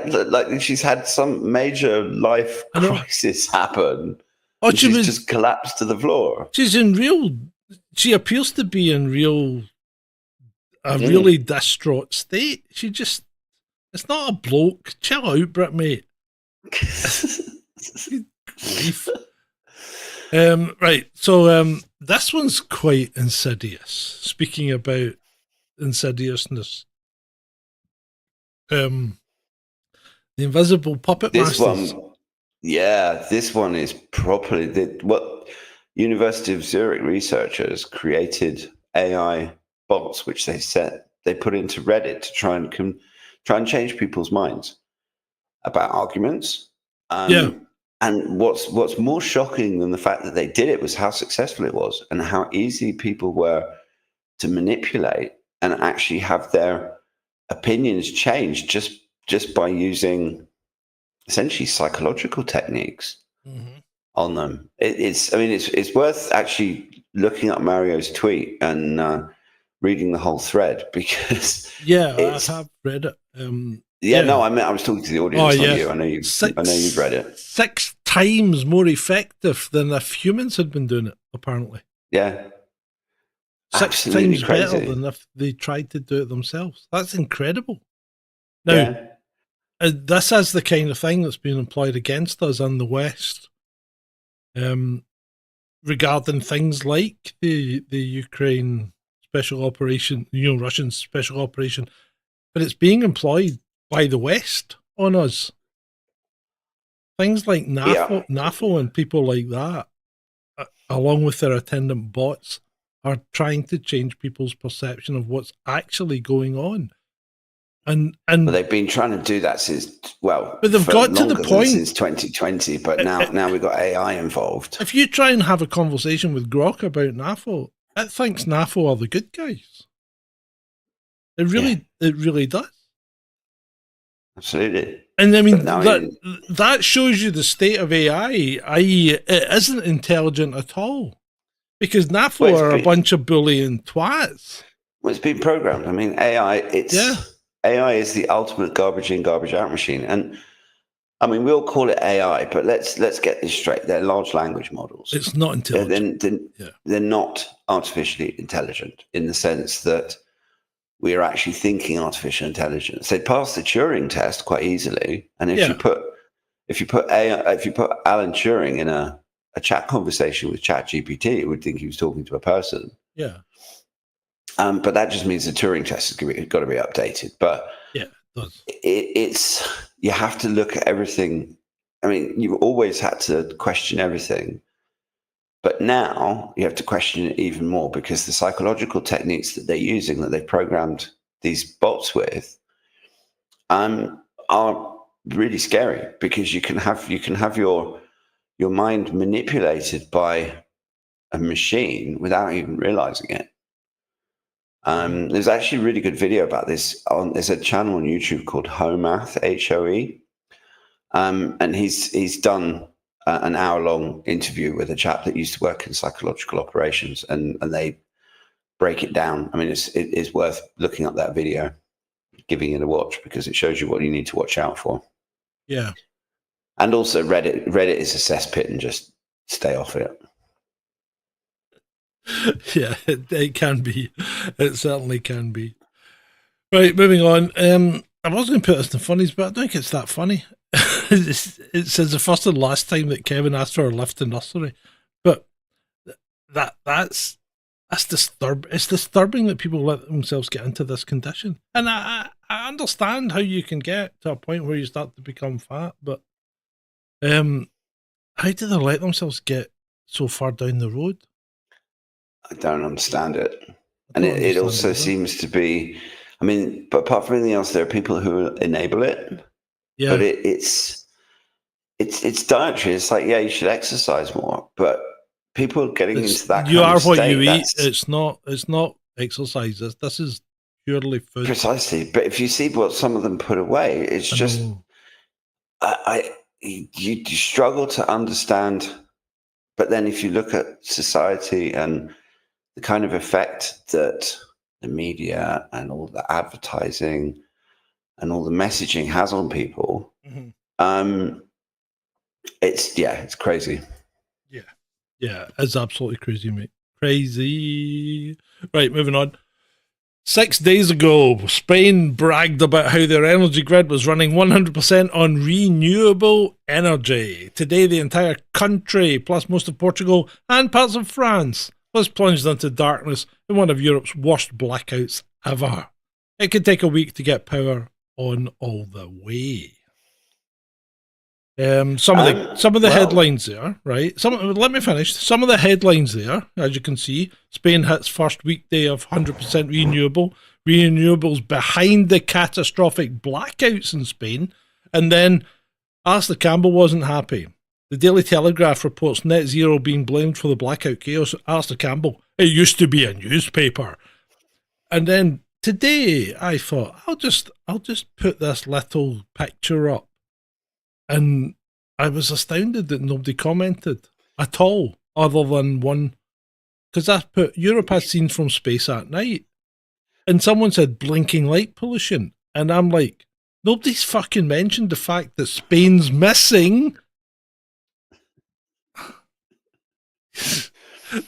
she's had some major life crisis happen. Oh, she's just collapsed to the floor. She appears to be in really distraught state. It's not a bloke. Chill out, Brit, mate. Right, so this one's quite insidious. Speaking about insidiousness, the invisible puppet masters. This one is properly what University of Zurich researchers created AI bots, which they put into Reddit to try and change people's minds about arguments. And what's more shocking than the fact that they did it was how successful it was and how easy people were to manipulate and actually have their opinions changed just by using essentially psychological techniques on them. It's worth actually looking up Mario's tweet and reading the whole thread because I have read it. I was talking to the audience. Not you. I know you've read it. 6 times more effective than if humans had been doing it. Apparently, 6 Absolutely times crazy. better than if they tried to do it themselves. That's incredible. Now, this is the kind of thing that's being employed against us in the West, regarding things like the Ukraine special operation, Russian special operation, but it's being employed by the West on us. Things like NAFO and people like that, along with their attendant bots, are trying to change people's perception of what's actually going on. And they've been trying to do that since, but they've got to the point since 2020. But now we've got AI involved. If you try and have a conversation with Grok about NAFO, it thinks NAFO are the good guys. It really does. Absolutely. And I mean, that shows you the state of AI, i.e., it isn't intelligent at all. Because NAFO are a bunch of bullying twats. Well, it's been programmed. I mean, AI is the ultimate garbage in, garbage out machine. And I mean, we'll call it AI, but let's get this straight. They're large language models. It's not intelligent. They're not artificially intelligent in the sense that we are actually thinking artificial intelligence. They pass the Turing test quite easily. And if you put Alan Turing in a chat conversation with ChatGPT, it would think he was talking to a person. Yeah. But that just means the Turing test has got to be updated. But yeah, it does. It's you have to look at everything. I mean, you've always had to question everything, but now you have to question it even more because the psychological techniques that they're using, that they've programmed these bots with, are really scary because you can have your mind manipulated by a machine without even realizing it. There's actually a really good video about this. There's a channel on YouTube called Homath, Hoe. And he's done an hour-long interview with a chap that used to work in psychological operations, and they break it down. I mean, it is worth looking up that video, giving it a watch, because it shows you what you need to watch out for. Yeah. And also Reddit is a cesspit, and just stay off it. Yeah, it can be. It certainly can be. Right, moving on. I was going to put this in the funnies, but I don't think it's that funny. It says the first and last time that Kevin asked for a lift in nursery. But that's disturbing. It's disturbing that people let themselves get into this condition. And I understand how you can get to a point where you start to become fat, but how do they let themselves get so far down the road? I don't understand it. And it also seems to be, I mean, but apart from anything else, there are people who enable it. Yeah. But it's dietary. It's like, yeah, you should exercise more. But people getting into that you kind are of what state, you eat. It's not exercise. This is purely food. Precisely. But if you see what some of them put away, it's just you struggle to understand. But then if you look at society and the kind of effect that the media and all the advertising and all the messaging has on people, it's crazy. Yeah, it's absolutely crazy, mate. Crazy. Right, moving on. 6 days ago, Spain bragged about how their energy grid was running 100% on renewable energy. Today, the entire country, plus most of Portugal and parts of France, was plunged into darkness in one of Europe's worst blackouts ever. It could take a week to get power on all the way. Some of the headlines there, right? Let me finish. Some of the headlines there, as you can see, Spain hits first weekday of 100% renewable. Renewables behind the catastrophic blackouts in Spain. And then Alistair Campbell wasn't happy. The Daily Telegraph reports net zero being blamed for the blackout chaos. Alistair Campbell, it used to be a newspaper. And then today I thought, I'll just put this little picture up. And I was astounded that nobody commented at all, other than one. Because I put Europe has seen from space at night. And someone said blinking light pollution. And I'm like, nobody's fucking mentioned the fact that Spain's missing.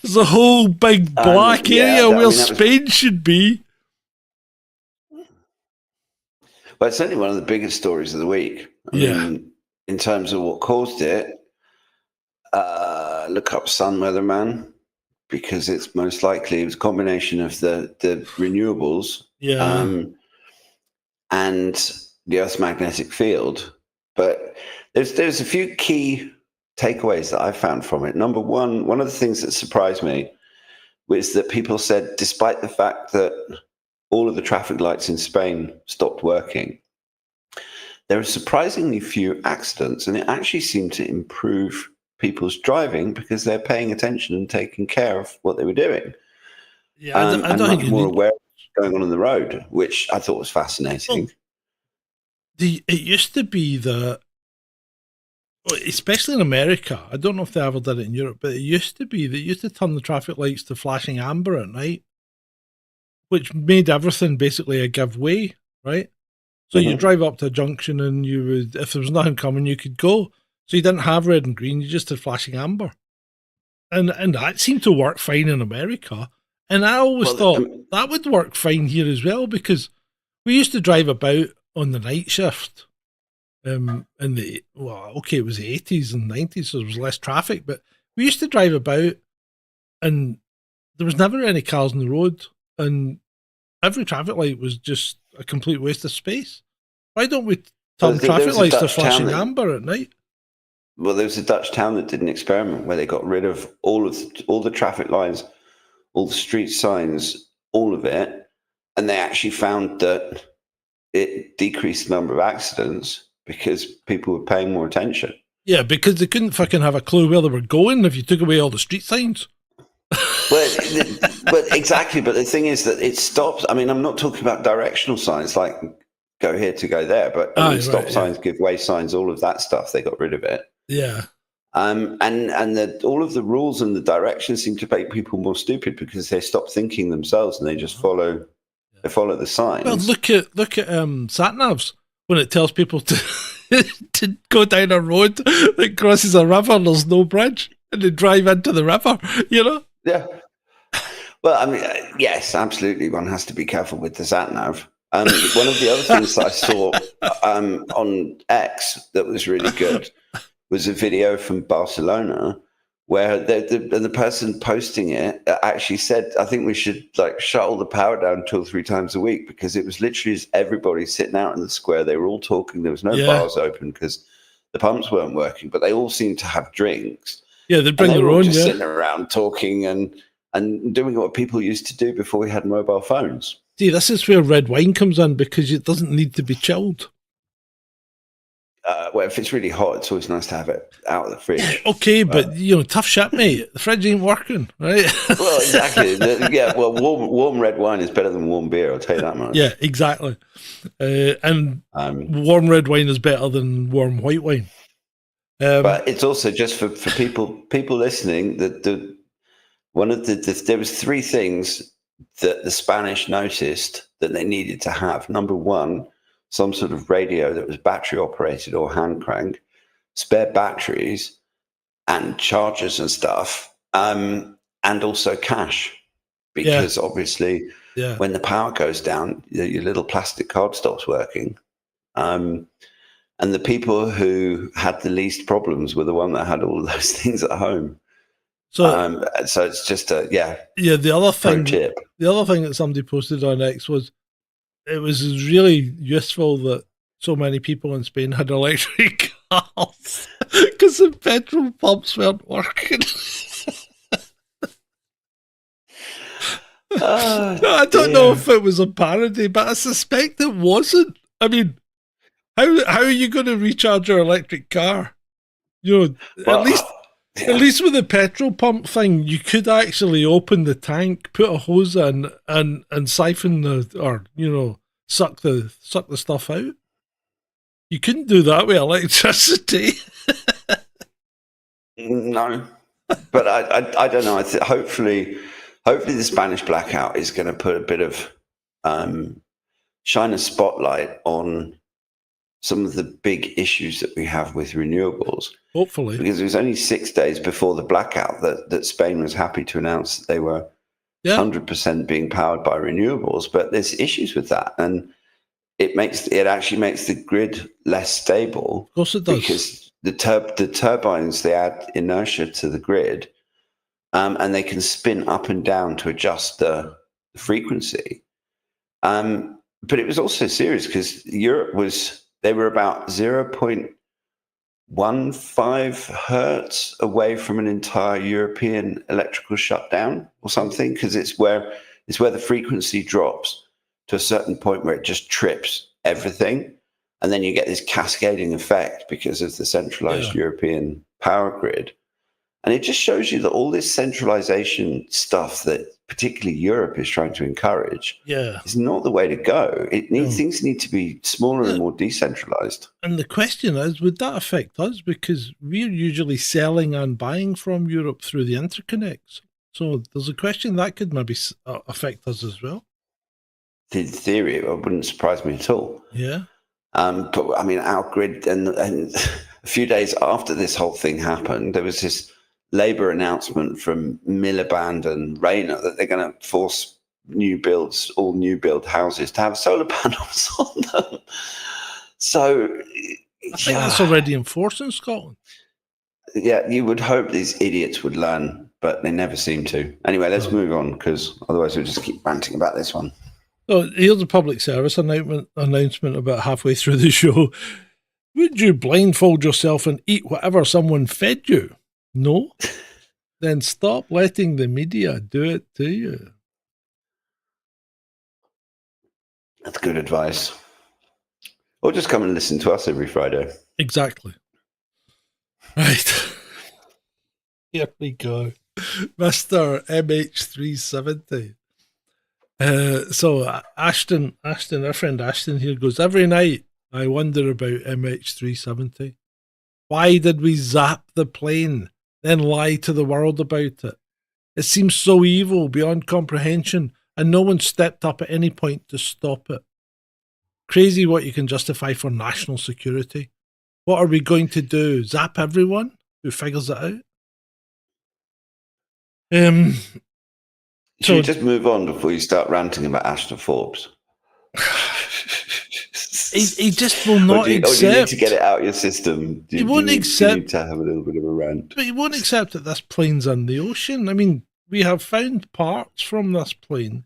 There's a whole big black area where Spain should be. But it's certainly one of the biggest stories of the week. I mean, in terms of what caused it, look up Sun Weatherman, because it's most likely it was a combination of the renewables and the Earth's magnetic field. But there's a few key takeaways that I found from it. Number one of the things that surprised me was that people said, despite the fact that all of the traffic lights in Spain stopped working, there are surprisingly few accidents, and it actually seemed to improve people's driving because they're paying attention and taking care of what they were doing. Yeah, I don't think much more aware of what's going on the road, which I thought was fascinating. Well, it used to be that, especially in America, I don't know if they ever did it in Europe, but it used to be they used to turn the traffic lights to flashing amber at night, which made everything basically a giveaway, right? So you drive up to a junction and you would, if there was nothing coming, you could go. So you didn't have red and green, you just had flashing amber. And that seemed to work fine in America. And I always thought that would work fine here as well, because we used to drive about on the night shift. It was the 80s and 90s, so there was less traffic, but we used to drive about and there was never any cars on the road, and every traffic light was just a complete waste of space. Why don't we turn traffic lights to flashing amber at night? Well, there was a Dutch town that did an experiment where they got rid of all the traffic lines, all the street signs, all of it, and they actually found that it decreased the number of accidents because people were paying more attention. Yeah, because they couldn't fucking have a clue where they were going if you took away all the street signs. But exactly. But the thing is that it stops. I mean, I'm not talking about directional signs like go here to go there, but stop signs, give way signs, all of that stuff. They got rid of it. Yeah. And all of the rules and the directions seem to make people more stupid because they stop thinking themselves and they just follow the signs. Well, look at sat navs when it tells people to to go down a road that crosses a river and there's no bridge, and they drive into the river. You know? Yeah. Well, I mean, yes, absolutely. One has to be careful with the sat nav. One of the other things that I saw on X that was really good was a video from Barcelona where the person posting it actually said, I think we should shut all the power down 2 or 3 times a week, because it was literally just everybody sitting out in the square. They were all talking. There was no bars open because the pumps weren't working, but they all seemed to have drinks. Yeah, they'd bring their own. Just sitting around talking and doing what people used to do before we had mobile phones. See, this is where red wine comes in, because it doesn't need to be chilled. Well, if it's really hot, it's always nice to have it out of the fridge. Okay, but tough shit, mate. The fridge ain't working, right? Well, exactly. Warm red wine is better than warm beer. I'll tell you that much. Yeah, exactly. And warm red wine is better than warm white wine. But it's also just for people listening that there was 3 things that the Spanish noticed that they needed to have. Number 1, some sort of radio that was battery operated or hand crank, spare batteries and chargers and stuff, and also cash, because obviously when the power goes down, your little plastic card stops working. And the people who had the least problems were the one that had all of those things at home. So it's just the other thing. Tip. The other thing that somebody posted on X was, it was really useful that so many people in Spain had electric cars because the petrol pumps weren't working. I don't know if it was a parody, but I suspect it wasn't. I mean, how are you going to recharge your electric car? At least with the petrol pump thing, you could actually open the tank, put a hose in, and siphon suck the stuff out. You couldn't do that with electricity. No, but I don't know. Hopefully the Spanish blackout is going to put a bit of shine a spotlight on some of the big issues that we have with renewables. Hopefully. Because it was only 6 days before the blackout that Spain was happy to announce that they were 100% being powered by renewables. But there's issues with that. And it actually makes the grid less stable. Of course it does. Because the turbines, they add inertia to the grid, and they can spin up and down to adjust the frequency. But it was also serious because they were about 0.15 hertz away from an entire European electrical shutdown or something, because it's where the frequency drops to a certain point where it just trips everything. And then you get this cascading effect because of the centralized European power grid. And it just shows you that all this centralization stuff that particularly Europe is trying to encourage is not the way to go. Things need to be smaller and more decentralized. And the question is, would that affect us? Because we're usually selling and buying from Europe through the interconnects. So there's a question that could maybe affect us as well. In theory, it wouldn't surprise me at all. Yeah. But I mean, our grid, and a few days after this whole thing happened, there was this Labour announcement from Miliband and Rayner that they're going to force all new build houses to have solar panels on them. So I think that's already enforced in Scotland. Yeah, you would hope these idiots would learn, but they never seem to. Anyway, let's move on, because otherwise we'll just keep ranting about this one. So here's a public service announcement about halfway through the show. Would you blindfold yourself and eat whatever someone fed you? No? Then stop letting the media do it to you. That's good advice. Or just come and listen to us every Friday. Exactly. Right. Here we go. Mr. MH370. So Ashton, our friend Ashton here goes, every night I wonder about MH370. Why did we zap the plane, then lie to the world about it? It seems so evil beyond comprehension, and no one stepped up at any point to stop it. Crazy what you can justify for national security. What are we going to do? Zap everyone who figures it out? Should you just move on before you start ranting about Ashton Forbes? he just will not accept. Or do you need to get it out of your system? He won't accept. You need to have a little bit of a rant. But he won't accept that this plane's in the ocean. I mean, we have found parts from this plane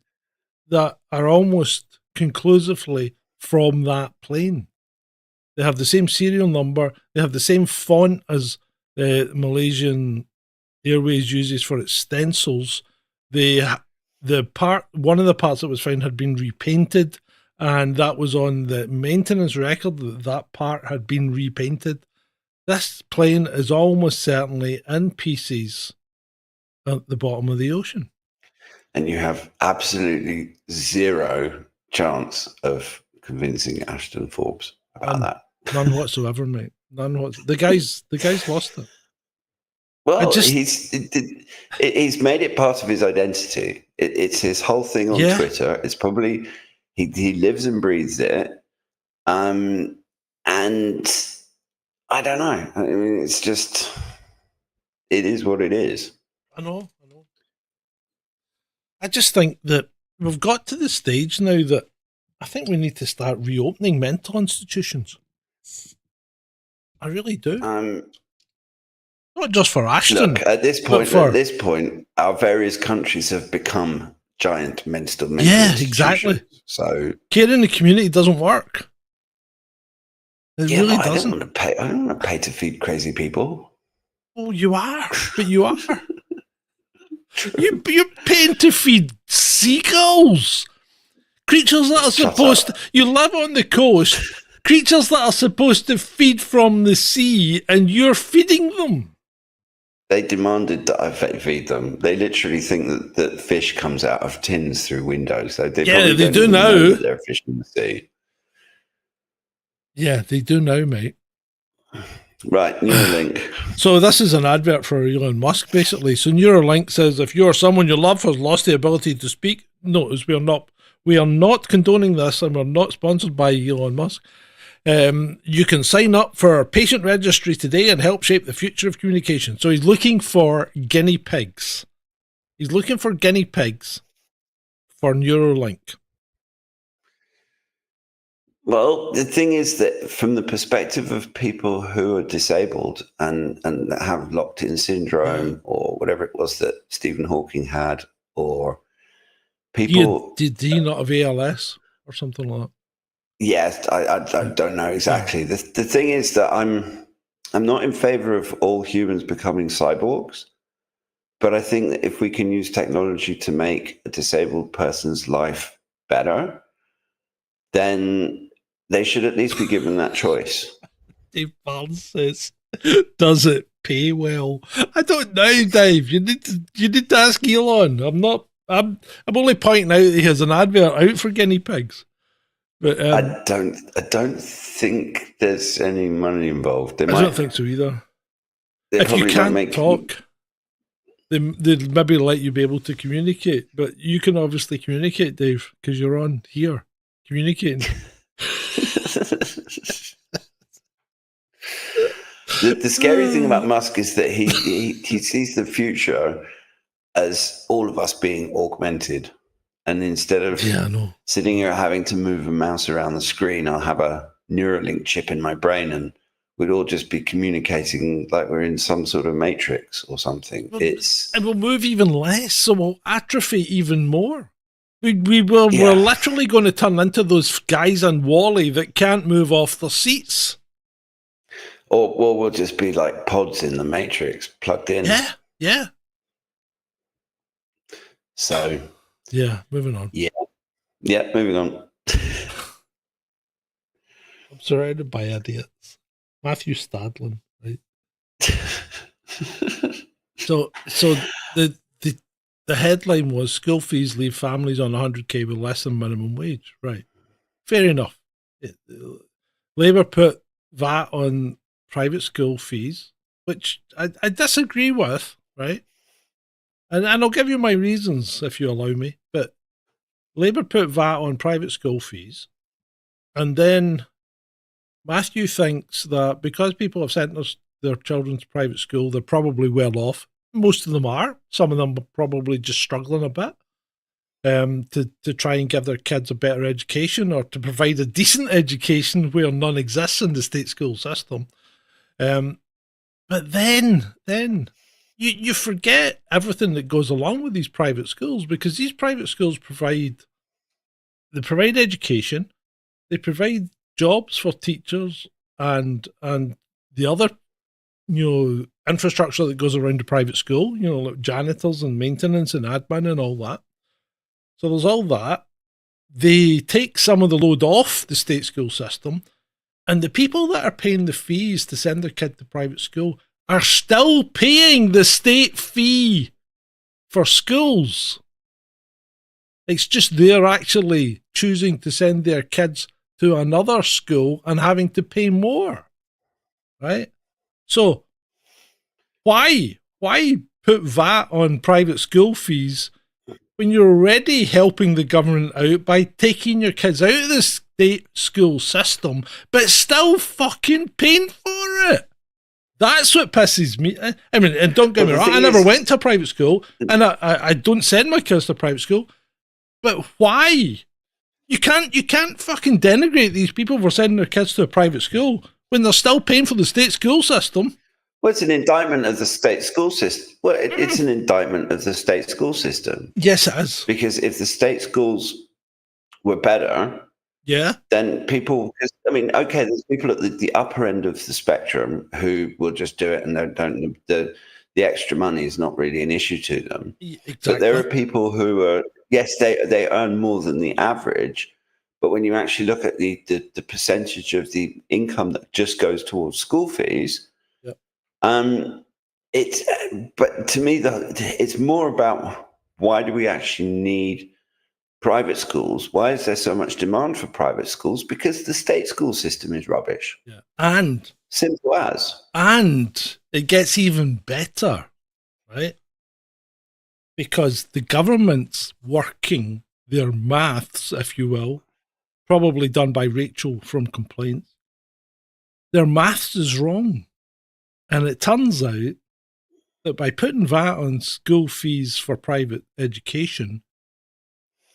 that are almost conclusively from that plane. They have the same serial number. They have the same font as Malaysian Airways uses for its stencils. One of the parts that was found had been repainted, and that was on the maintenance record that part had been repainted. This plane is almost certainly in pieces at the bottom of the ocean. And you have absolutely zero chance of convincing Ashton Forbes about that. None whatsoever, mate. None whatsoever. The guy's lost it. Well, he's made it part of his identity. It's his whole thing on Twitter. It's probably he lives and breathes it. And I don't know. I mean, it's just, it is what it is. I know. I just think that we've got to the stage now that I think we need to start reopening mental institutions. I really do. Not just for Ashton. Look, at this point, our various countries have become giant mental institutions. Exactly. So care in the community doesn't work. It really doesn't. I don't want to pay to feed crazy people. Oh, you are, but you are. You're paying to feed seagulls, creatures that are supposed to. You live on the coast. Creatures that are supposed to feed from the sea, and you're feeding them. They demanded that I feed them. They literally think that fish comes out of tins through windows. So they do know that there are fish in the sea. Yeah, they do now, mate. Right, Neuralink. So this is an advert for Elon Musk, basically. So Neuralink says if you're someone you love has lost the ability to speak, notice we are not condoning this, and we're not sponsored by Elon Musk. You can sign up for our patient registry today and help shape the future of communication. So he's looking for guinea pigs. He's looking for guinea pigs for Neuralink. Well, the thing is that from the perspective of people who are disabled and have locked-in syndrome or whatever it was that Stephen Hawking had, or people... Do you not have ALS or something like that? Yes, I don't know exactly. The thing is that I'm not in favor of all humans becoming cyborgs, but I think that if we can use technology to make a disabled person's life better, then they should at least be given that choice. Dave Barnes says, "Does it pay well?" I don't know, Dave. You need to ask Elon. I'm only pointing out that he has an advert out for guinea pigs. But I don't think there's any money involved. I don't think so either. If you can't talk, they'd maybe let you be able to communicate. But you can obviously communicate, Dave, because you're on here communicating. The scary thing about Musk is that he sees the future as all of us being augmented. And instead of sitting here having to move a mouse around the screen, I'll have a Neuralink chip in my brain and we'd all just be communicating like we're in some sort of matrix or something. And we'll move even less, so we'll atrophy even more. We're literally going to turn into those guys on Wall-E that can't move off their seats. Or we'll just be like pods in the matrix plugged in. Yeah. So... yeah, moving on. Yeah, moving on. I'm surrounded by idiots. Matthew Stadlin, right? So the headline was school fees leave families on 100k with less than minimum wage. Right. Fair enough. Labour put VAT on private school fees, which I disagree with, right? And I'll give you my reasons if you allow me. But Labour put VAT on private school fees, and then Matthew thinks that because people have sent their children to private school, they're probably well off. Most of them are. Some of them are probably just struggling a bit to try and give their kids a better education or to provide a decent education where none exists in the state school system. But then you forget everything that goes along with these private schools, because these private schools provide education, they provide jobs for teachers and the other infrastructure that goes around the private school, like janitors and maintenance and admin and all that. So there's all that. They take some of the load off the state school system, and the people that are paying the fees to send their kid to private school are still paying the state fee for schools. It's just they're actually choosing to send their kids to another school and having to pay more, right? So why put VAT on private school fees when you're already helping the government out by taking your kids out of the state school system, but still fucking paying for it? That's what pisses me. I mean, and don't get me wrong, I never went to a private school, and I don't send my kids to private school. But why? You can't fucking denigrate these people for sending their kids to a private school when they're still paying for the state school system. Well, it's an indictment of the state school system. Well, it's an indictment of the state school system. Yes, it is. Because if the state schools were better, then people, I mean, okay, there's people at the upper end of the spectrum who will just do it, and the extra money is not really an issue to them. Exactly. But there are people who are, yes, they earn more than the average, but when you actually look at the percentage of the income that just goes towards school fees, but to me, it's more about why do we actually need private schools? Why is there so much demand for private schools? Because the state school system is rubbish. Yeah. And simple as. And it gets even better, right? Because the government's working their maths, if you will, probably done by Rachel from Complaints. Their maths is wrong. And it turns out that by putting VAT on school fees for private education,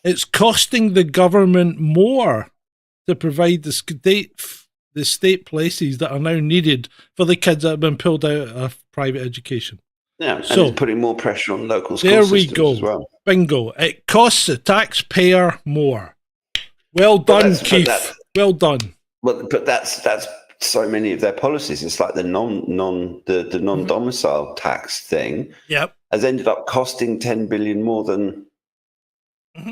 it's costing the government more to provide the state places that are now needed for the kids that have been pulled out of private education. Yeah, and so it's putting more pressure on local school there we systems go. as well. Bingo. It costs the taxpayer more. Well done, Keith. Well done. Well, but that's so many of their policies. It's like the non-domicile tax thing. Yep. Has ended up costing 10 billion more than.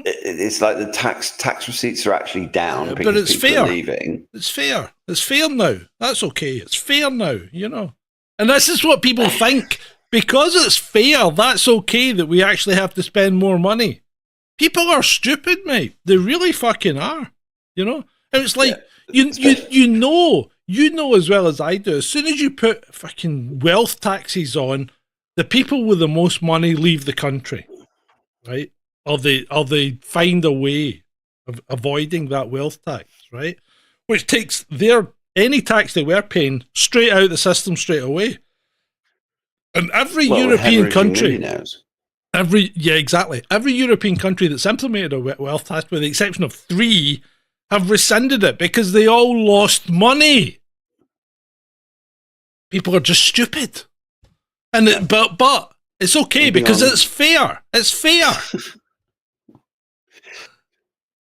It's like the tax receipts are actually down because but it's people fair. are leaving. It's fair. It's fair now. That's okay. It's fair now, you know. And this is what people think. Because it's fair, that's okay that we actually have to spend more money. People are stupid, mate. They really fucking are. You know? And it's like, you know as well as I do, as soon as you put fucking wealth taxes on, the people with the most money leave the country. Right? Or they find a way of avoiding that wealth tax, right? Which takes any tax they were paying straight out of the system straight away. And every European country, every European country that's implemented a wealth tax, with the exception of 3, have rescinded it because they all lost money. People are just stupid, and but it's okay because it's fair. It's fair.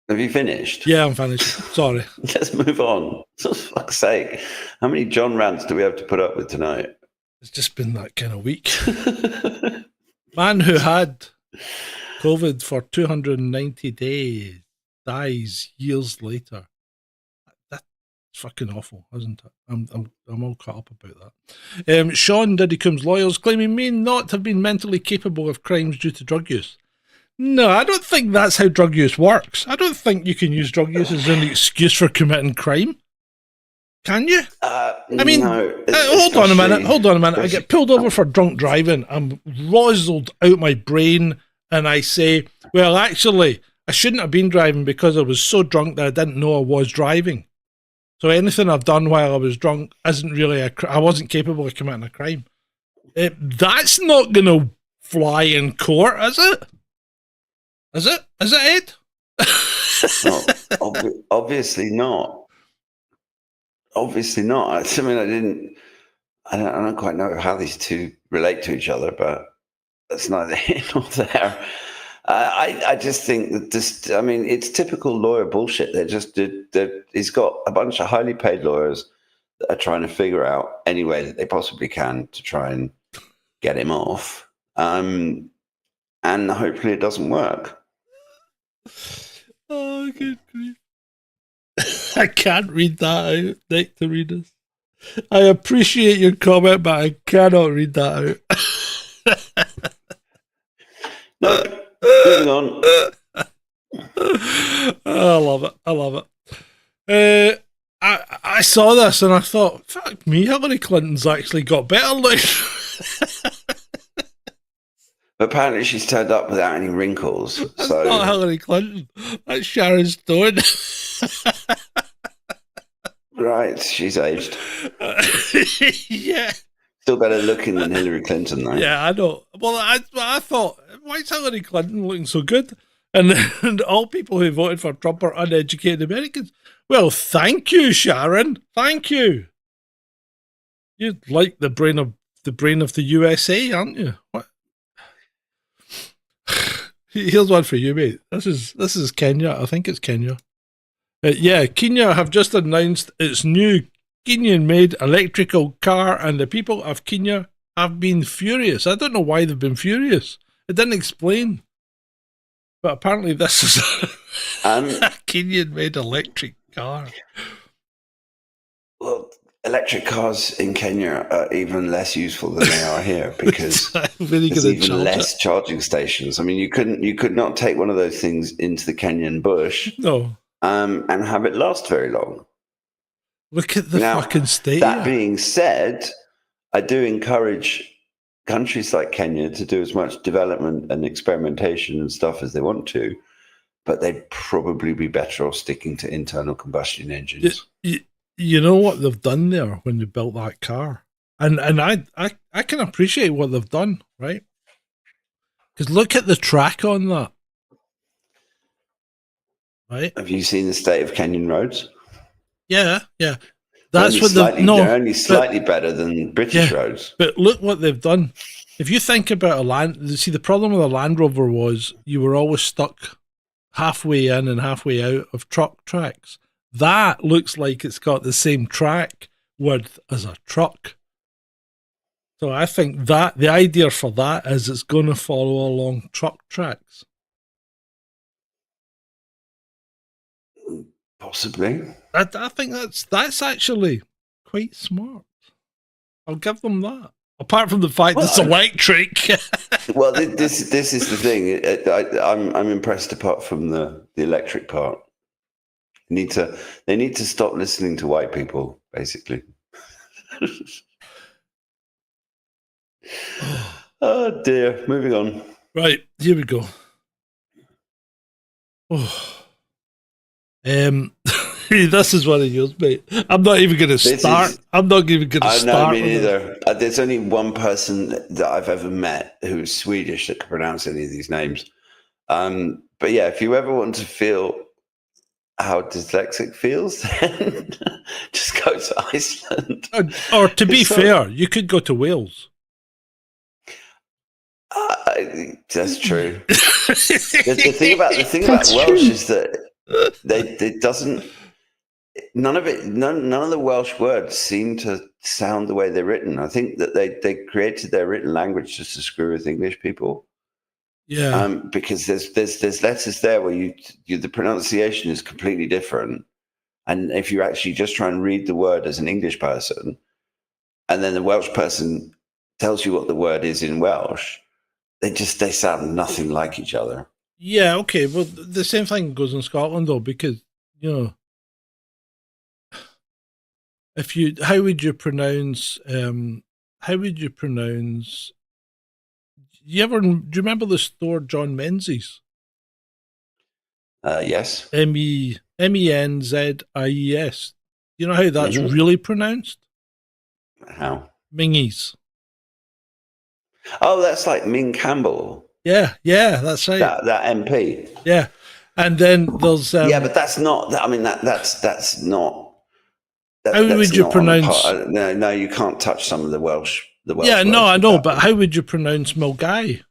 Have you finished? Yeah, I'm finished. Sorry. Let's move on. For fuck's sake, how many John rants do we have to put up with tonight? It's just been that kind of week. Man who had COVID for 290 days dies years later. That's fucking awful, isn't it? I'm all caught up about that. Sean Diddy Coombs lawyers claim he may not have been mentally capable of crimes due to drug use. No, I don't think that's how drug use works. I don't think you can use drug use as an excuse for committing crime. Can you? I mean, no, hold on a minute. I get pulled over for drunk driving. I'm rozzled out my brain, and I say, well, actually, I shouldn't have been driving because I was so drunk that I didn't know I was driving. So anything I've done while I was drunk isn't really I wasn't capable of committing a crime. That's not going to fly in court, is it? Is it? Is it, Ed? No, obviously not. Obviously not. I mean, I don't quite know how these two relate to each other, but that's neither here nor there. I just think that this, I mean, it's typical lawyer bullshit. He's got a bunch of highly paid lawyers that are trying to figure out any way that they possibly can to try and get him off. And hopefully it doesn't work. Oh, good grief. I can't read that out, Nick, to read this. I appreciate your comment, but I cannot read that out. No, moving on. I love it. I saw this and I thought, fuck me, Hillary Clinton's actually got better looks. Apparently she's turned up without any wrinkles. That's not Hillary Clinton. That's Sharon Stone. Right, she's aged. Yeah. Still better looking than Hillary Clinton, though. Yeah, I know. Well, I thought, why is Hillary Clinton looking so good? And all people who voted for Trump are uneducated Americans. Well, thank you, Sharon. Thank you. You're like the brain of the USA, aren't you? What? Here's one for you, mate. This is Kenya. I think it's Kenya. Kenya have just announced its new Kenyan-made electrical car, and the people of Kenya have been furious. I don't know why they've been furious. It didn't explain. But apparently this is a Kenyan-made electric car. Well, electric cars in Kenya are even less useful than they are here because there's even less charging stations. I mean, you could not take one of those things into the Kenyan bush. No. And have it last very long. Look at the fucking state. That being said, I do encourage countries like Kenya to do as much development and experimentation and stuff as they want to, but they'd probably be better off sticking to internal combustion engines. You know what they've done there when they built that car? And I can appreciate what they've done, right? Because look at the track on that. right? Have you seen the state of Kenyan roads? Yeah. They're That's only what they're only slightly better than British yeah, roads. but look what they've done. If you think about the problem with a Land Rover was you were always stuck halfway in and halfway out of truck tracks. That looks like it's got the same track width as a truck. So I think that the idea for that is it's going to follow along truck tracks. Possibly. I think that's actually quite smart. I'll give them that. Apart from the fact it's electric. Well, this is the thing. I'm impressed. Apart from the electric part, they need to stop listening to white people. Basically. Oh dear. Moving on. Right, here we go. Oh. This is one of yours, mate. I'm not even going to start. I'm not even going to start. No, me neither. There's only one person that I've ever met who's Swedish that can pronounce any of these names. But yeah, if you ever want to feel how dyslexic feels, then just go to Iceland. Or to be fair, you could go to Wales. That's true. the thing about Welsh is that none of the Welsh words seem to sound the way they're written. I think that they created their written language just to screw with English people. Yeah. Because there's letters there where the pronunciation is completely different, and if you actually just try and read the word as an English person, and then the Welsh person tells you what the word is in Welsh, they sound nothing like each other. Yeah, okay. Well, the same thing goes in Scotland, though, because, how would you pronounce, do you remember the store John Menzies? Yes. Menzies. You know how that's really pronounced? How? Mingies. Oh, that's like Ming Campbell. Yeah, that's right. That MP. Yeah, and then there's but that's not. I mean, that's not. How would you pronounce? No, you can't touch some of the Welsh. Yeah, no, I know, but how would you pronounce Milgai?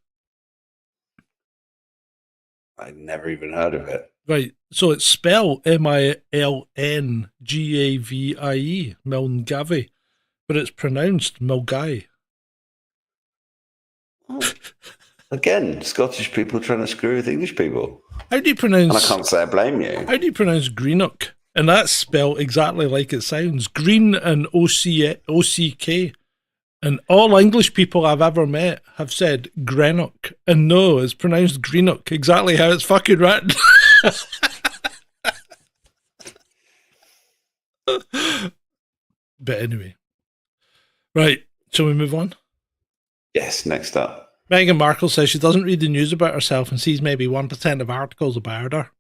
I've never even heard of it. Right, so it's spelled Milngavie, Milngavie, but it's pronounced Milgai. Oh. Again, Scottish people trying to screw with English people. How do you pronounce? And I can't say I blame you. How do you pronounce Greenock? And that's spelled exactly like it sounds. Green and OCK. And all English people I've ever met have said Greenock. And no, it's pronounced Greenock, exactly how it's fucking written. But anyway. Right, shall we move on? Yes, next up. Meghan Markle says she doesn't read the news about herself and sees maybe 1% of articles about her.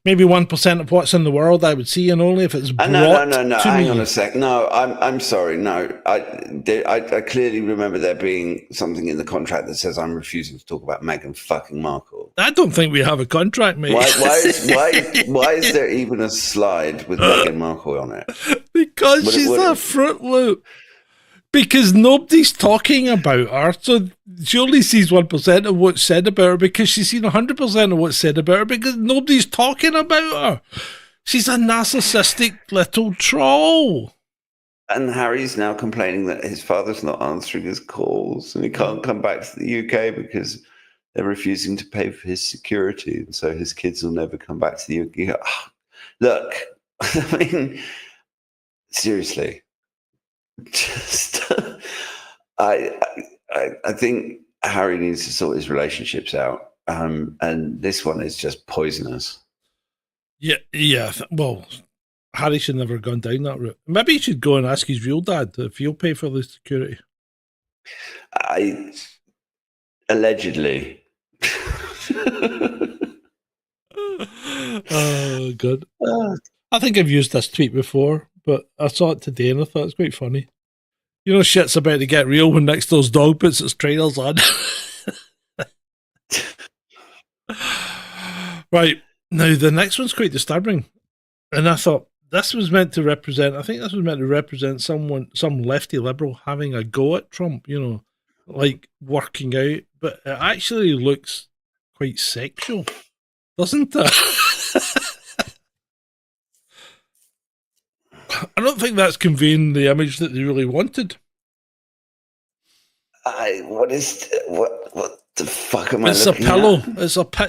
Maybe 1% of what's in the world I would see, and only if it's brought no. to Hang me. on a sec. No, I'm sorry. No, I clearly remember there being something in the contract that says I'm refusing to talk about Meghan fucking Markle. I don't think we have a contract, mate. Why is there even a slide with Meghan Markle on it? Because she's a Fruit Loop. Because nobody's talking about her, so she only sees 1% of what's said about her because she's seen 100% of what's said about her because nobody's talking about her. She's a narcissistic little troll. And Harry's now complaining that his father's not answering his calls and he can't come back to the UK because they're refusing to pay for his security, and so his kids will never come back to the UK. Look, I mean, seriously. Just, I think Harry needs to sort his relationships out, and this one is just poisonous. Yeah. Well, Harry should never have gone down that route. Maybe he should go and ask his real dad if he'll pay for the security. Allegedly. Oh, good. I think I've used this tweet before, but I saw it today and I thought it's quite funny. You know, shit's about to get real when next door's dog puts its trailers on. Right. Now, the next one's quite disturbing. And I thought this was meant to represent, I think this was meant to represent some lefty liberal having a go at Trump, you know, like working out. But it actually looks quite sexual, doesn't it? I don't think that's conveying the image that they really wanted. What the fuck am I It's looking a pillow. at?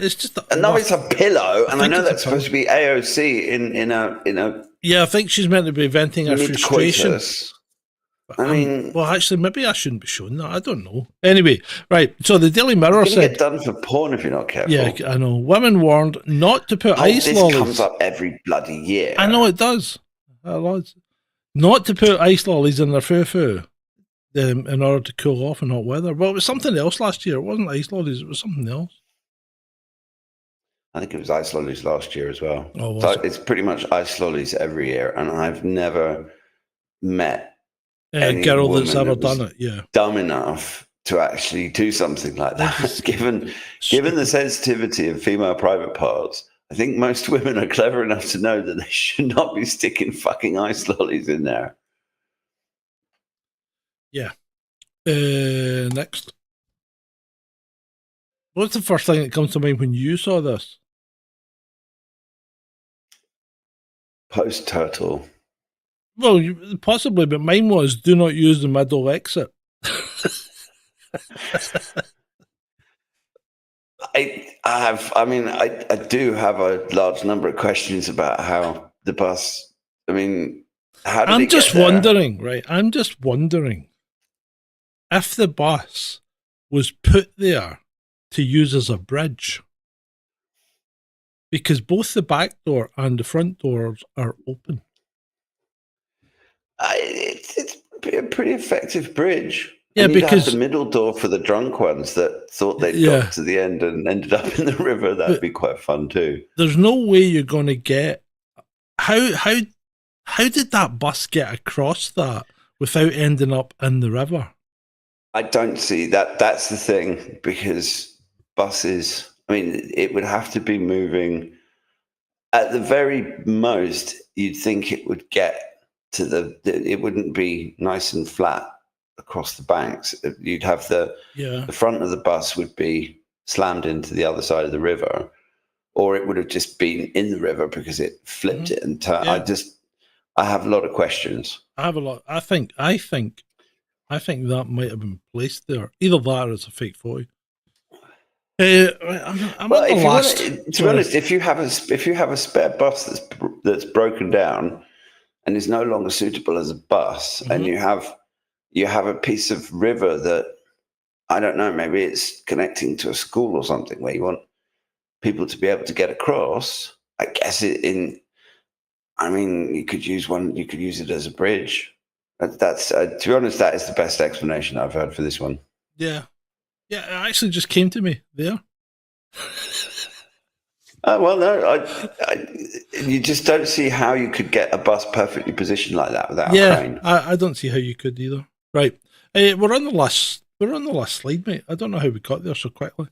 It's just a, No, it's a pillow, and I know it's a that's supposed to be AOC in a Yeah, I think she's meant to be venting her frustration. mid-coitus. I mean, well, actually, maybe I shouldn't be showing that. I don't know. Anyway, right. So the Daily Mirror said, get done for porn if you're not careful. Yeah, I know. Women warned not to put ice lollies. This comes up every bloody year. I know it does. Not to put ice lollies in their foo-foo in order to cool off in hot weather. Well, it was something else last year. It wasn't ice lollies. It was something else. I think it was ice lollies last year as well. Oh, so it's pretty much ice lollies every year, and I've never met a girl that's ever done it. Yeah, dumb enough to actually do something like that. Given the sensitivity of female private parts, I think most women are clever enough to know that they should not be sticking fucking ice lollies in there. Yeah. Next. What's the first thing that comes to mind when you saw this? Post turtle. Well, possibly, but mine was do not use the middle exit. I do have a large number of questions about how the bus. I mean, how did I'm it get just there? wondering, right? I'm just wondering if the bus was put there to use as a bridge, because both the back door and the front doors are open. It's a pretty effective bridge. Yeah, and because the middle door for the drunk ones that thought they'd got to the end and ended up in the river. That'd be quite fun too. There's no way you're going to get how did that bus get across that without ending up in the river? I don't see that. That's the thing, because buses. I mean, it would have to be moving. At the very most, you'd think it would get to it wouldn't be nice and flat across the banks. You'd have the front of the bus would be slammed into the other side of the river, or it would have just been in the river because it flipped it and turned. I have a lot of questions. I have a lot. I think that might have been placed there. Either that or it's a fake photo. To be honest, if you have a spare bus that's broken down and is no longer suitable as a bus, and you have a piece of river that, I don't know, maybe it's connecting to a school or something where you want people to be able to get across. I guess you could use one. You could use it as a bridge. That's to be honest, that is the best explanation I've heard for this one. Yeah, it actually just came to me there. Well, no, you just don't see how you could get a bus perfectly positioned like that without a crane. I don't see how you could either. Right, we're on the last slide, mate. I don't know how we got there so quickly.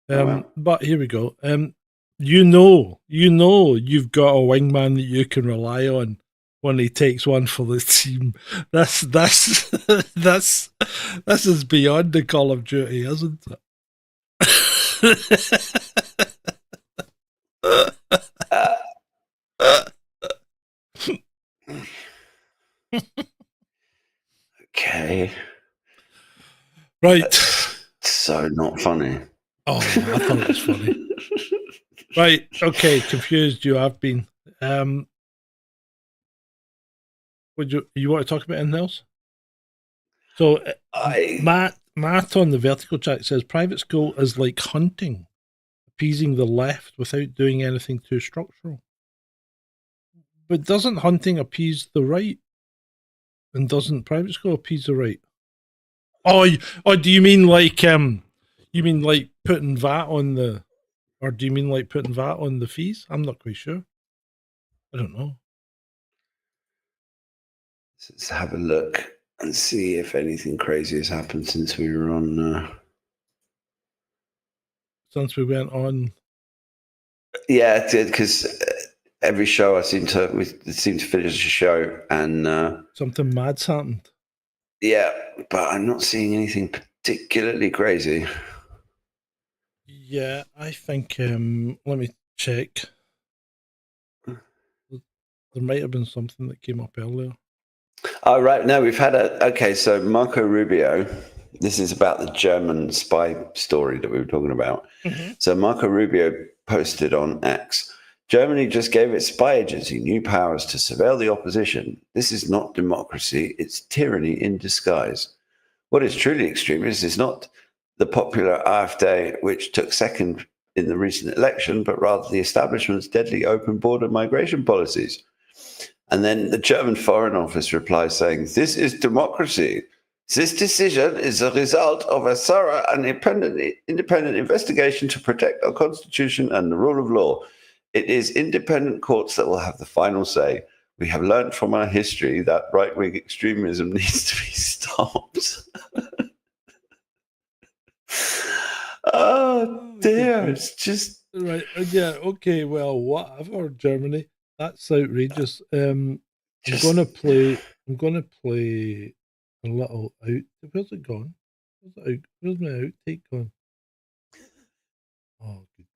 But here we go. You've got a wingman that you can rely on when he takes one for the team. This is beyond the Call of Duty, isn't it? Okay. Right. That's so not funny. Oh, I thought it was funny. Right. Okay. Confused you have been. Would you want to talk about anything else? So Matt on the vertical chat says private school is like hunting, appeasing the left without doing anything too structural. But doesn't hunting appease the right? And doesn't private school appease the right? Oh, do you mean like putting VAT on the, or do you mean like putting VAT on the fees? I'm not quite sure. I don't know. Let's have a look and see if anything crazy has happened since we were on. Since we went on. Yeah, because every show we seem to finish a show, and something mad's happened. Yeah, but I'm not seeing anything particularly crazy. Yeah, I think. Let me check. There might have been something that came up earlier. Oh, right. No, we've had so Marco Rubio, this is about the German spy story that we were talking about. Mm-hmm. So Marco Rubio posted on X, Germany just gave its spy agency new powers to surveil the opposition. This is not democracy, it's tyranny in disguise. What is truly extreme is not the popular AfD, which took second in the recent election, but rather the establishment's deadly open border migration policies. And then the German Foreign Office replies saying, this is democracy. This decision is a result of a thorough and independent investigation to protect our constitution and the rule of law. It is independent courts that will have the final say. We have learned from our history that right-wing extremism needs to be stopped. Oh, dear. It's just... Right. Yeah, okay, well, whatever, Germany. That's outrageous. I'm gonna play a little out. Where's it gone? Where's my outtake gone? Oh, good.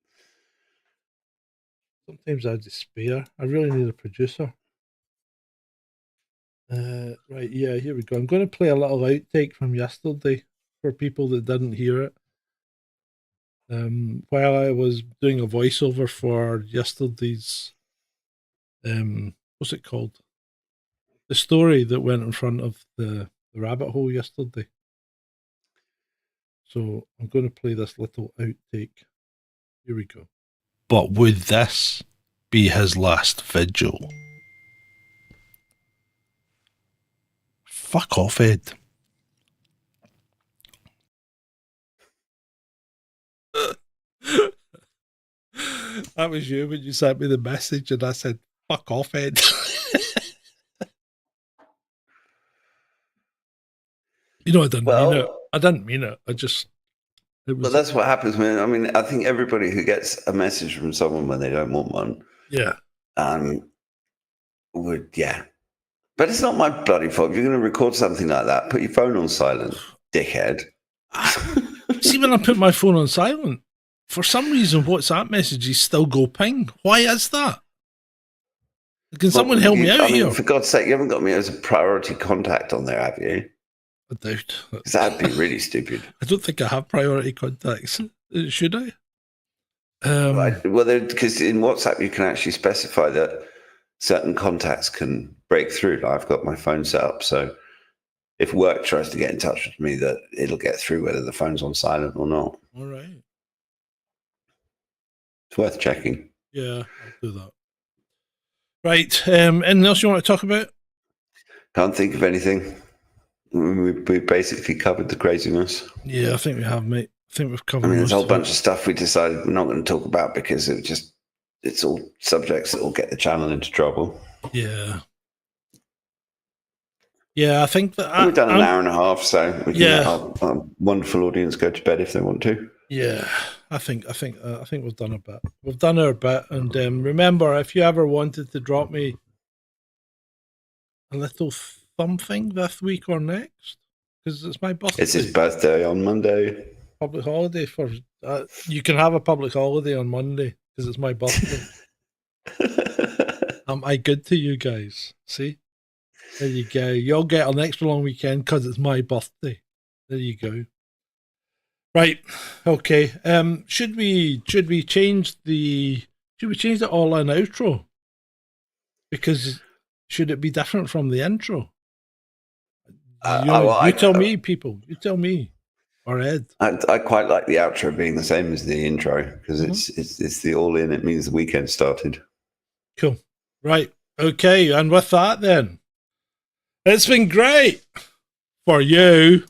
Sometimes I despair. I really need a producer. Right, yeah, here we go. I'm gonna play a little outtake from yesterday for people that didn't hear it. While I was doing a voiceover for yesterday's what's it called? The story that went in front of the rabbit hole yesterday. So I'm going to play this little outtake. Here we go. But would this be his last vigil? Fuck off, Ed. That was you when you sent me the message and I said, fuck off, Ed. You know, I didn't mean it. I didn't mean it. Well, that's what happens when, I think everybody who gets a message from someone when they don't want one. Yeah. But it's not my bloody fault. If you're going to record something like that, put your phone on silent, dickhead. See, when I put my phone on silent, for some reason, WhatsApp messages still go ping. Why is that? Can someone help me out here? For God's sake, you haven't got me as a priority contact on there, have you? I doubt. Because that'd be really stupid. I don't think I have priority contacts. Should I? Because in WhatsApp, you can actually specify that certain contacts can break through. I've got my phone set up, so if work tries to get in touch with me, that it'll get through whether the phone's on silent or not. All right. It's worth checking. Yeah, I'll do that. Right. Anything else you want to talk about? Can't think of anything. We basically covered the craziness. Yeah, I think we have, mate. I think we've covered. There's a whole bunch of stuff we decided we're not going to talk about because it's all subjects that will get the channel into trouble. Yeah. Yeah, I think that we've done an hour and a half, so we can let our wonderful audience go to bed if they want to. Yeah, I think we've done a bit. We've done our bit, and remember, if you ever wanted to drop me a little something this week or next, because it's my birthday. It's his birthday on Monday. Public holiday for you can have a public holiday on Monday because it's my birthday. Am I good to you guys? See, there you go. You'll get an extra long weekend because it's my birthday. There you go. Right. Okay. Should we change the all-in outro? Because should it be different from the intro? You tell me, people. You tell me. Or Ed. I quite like the outro being the same as the intro because it's the all-in. It means the weekend started. Cool. Right. Okay. And with that, then, it's been great for you.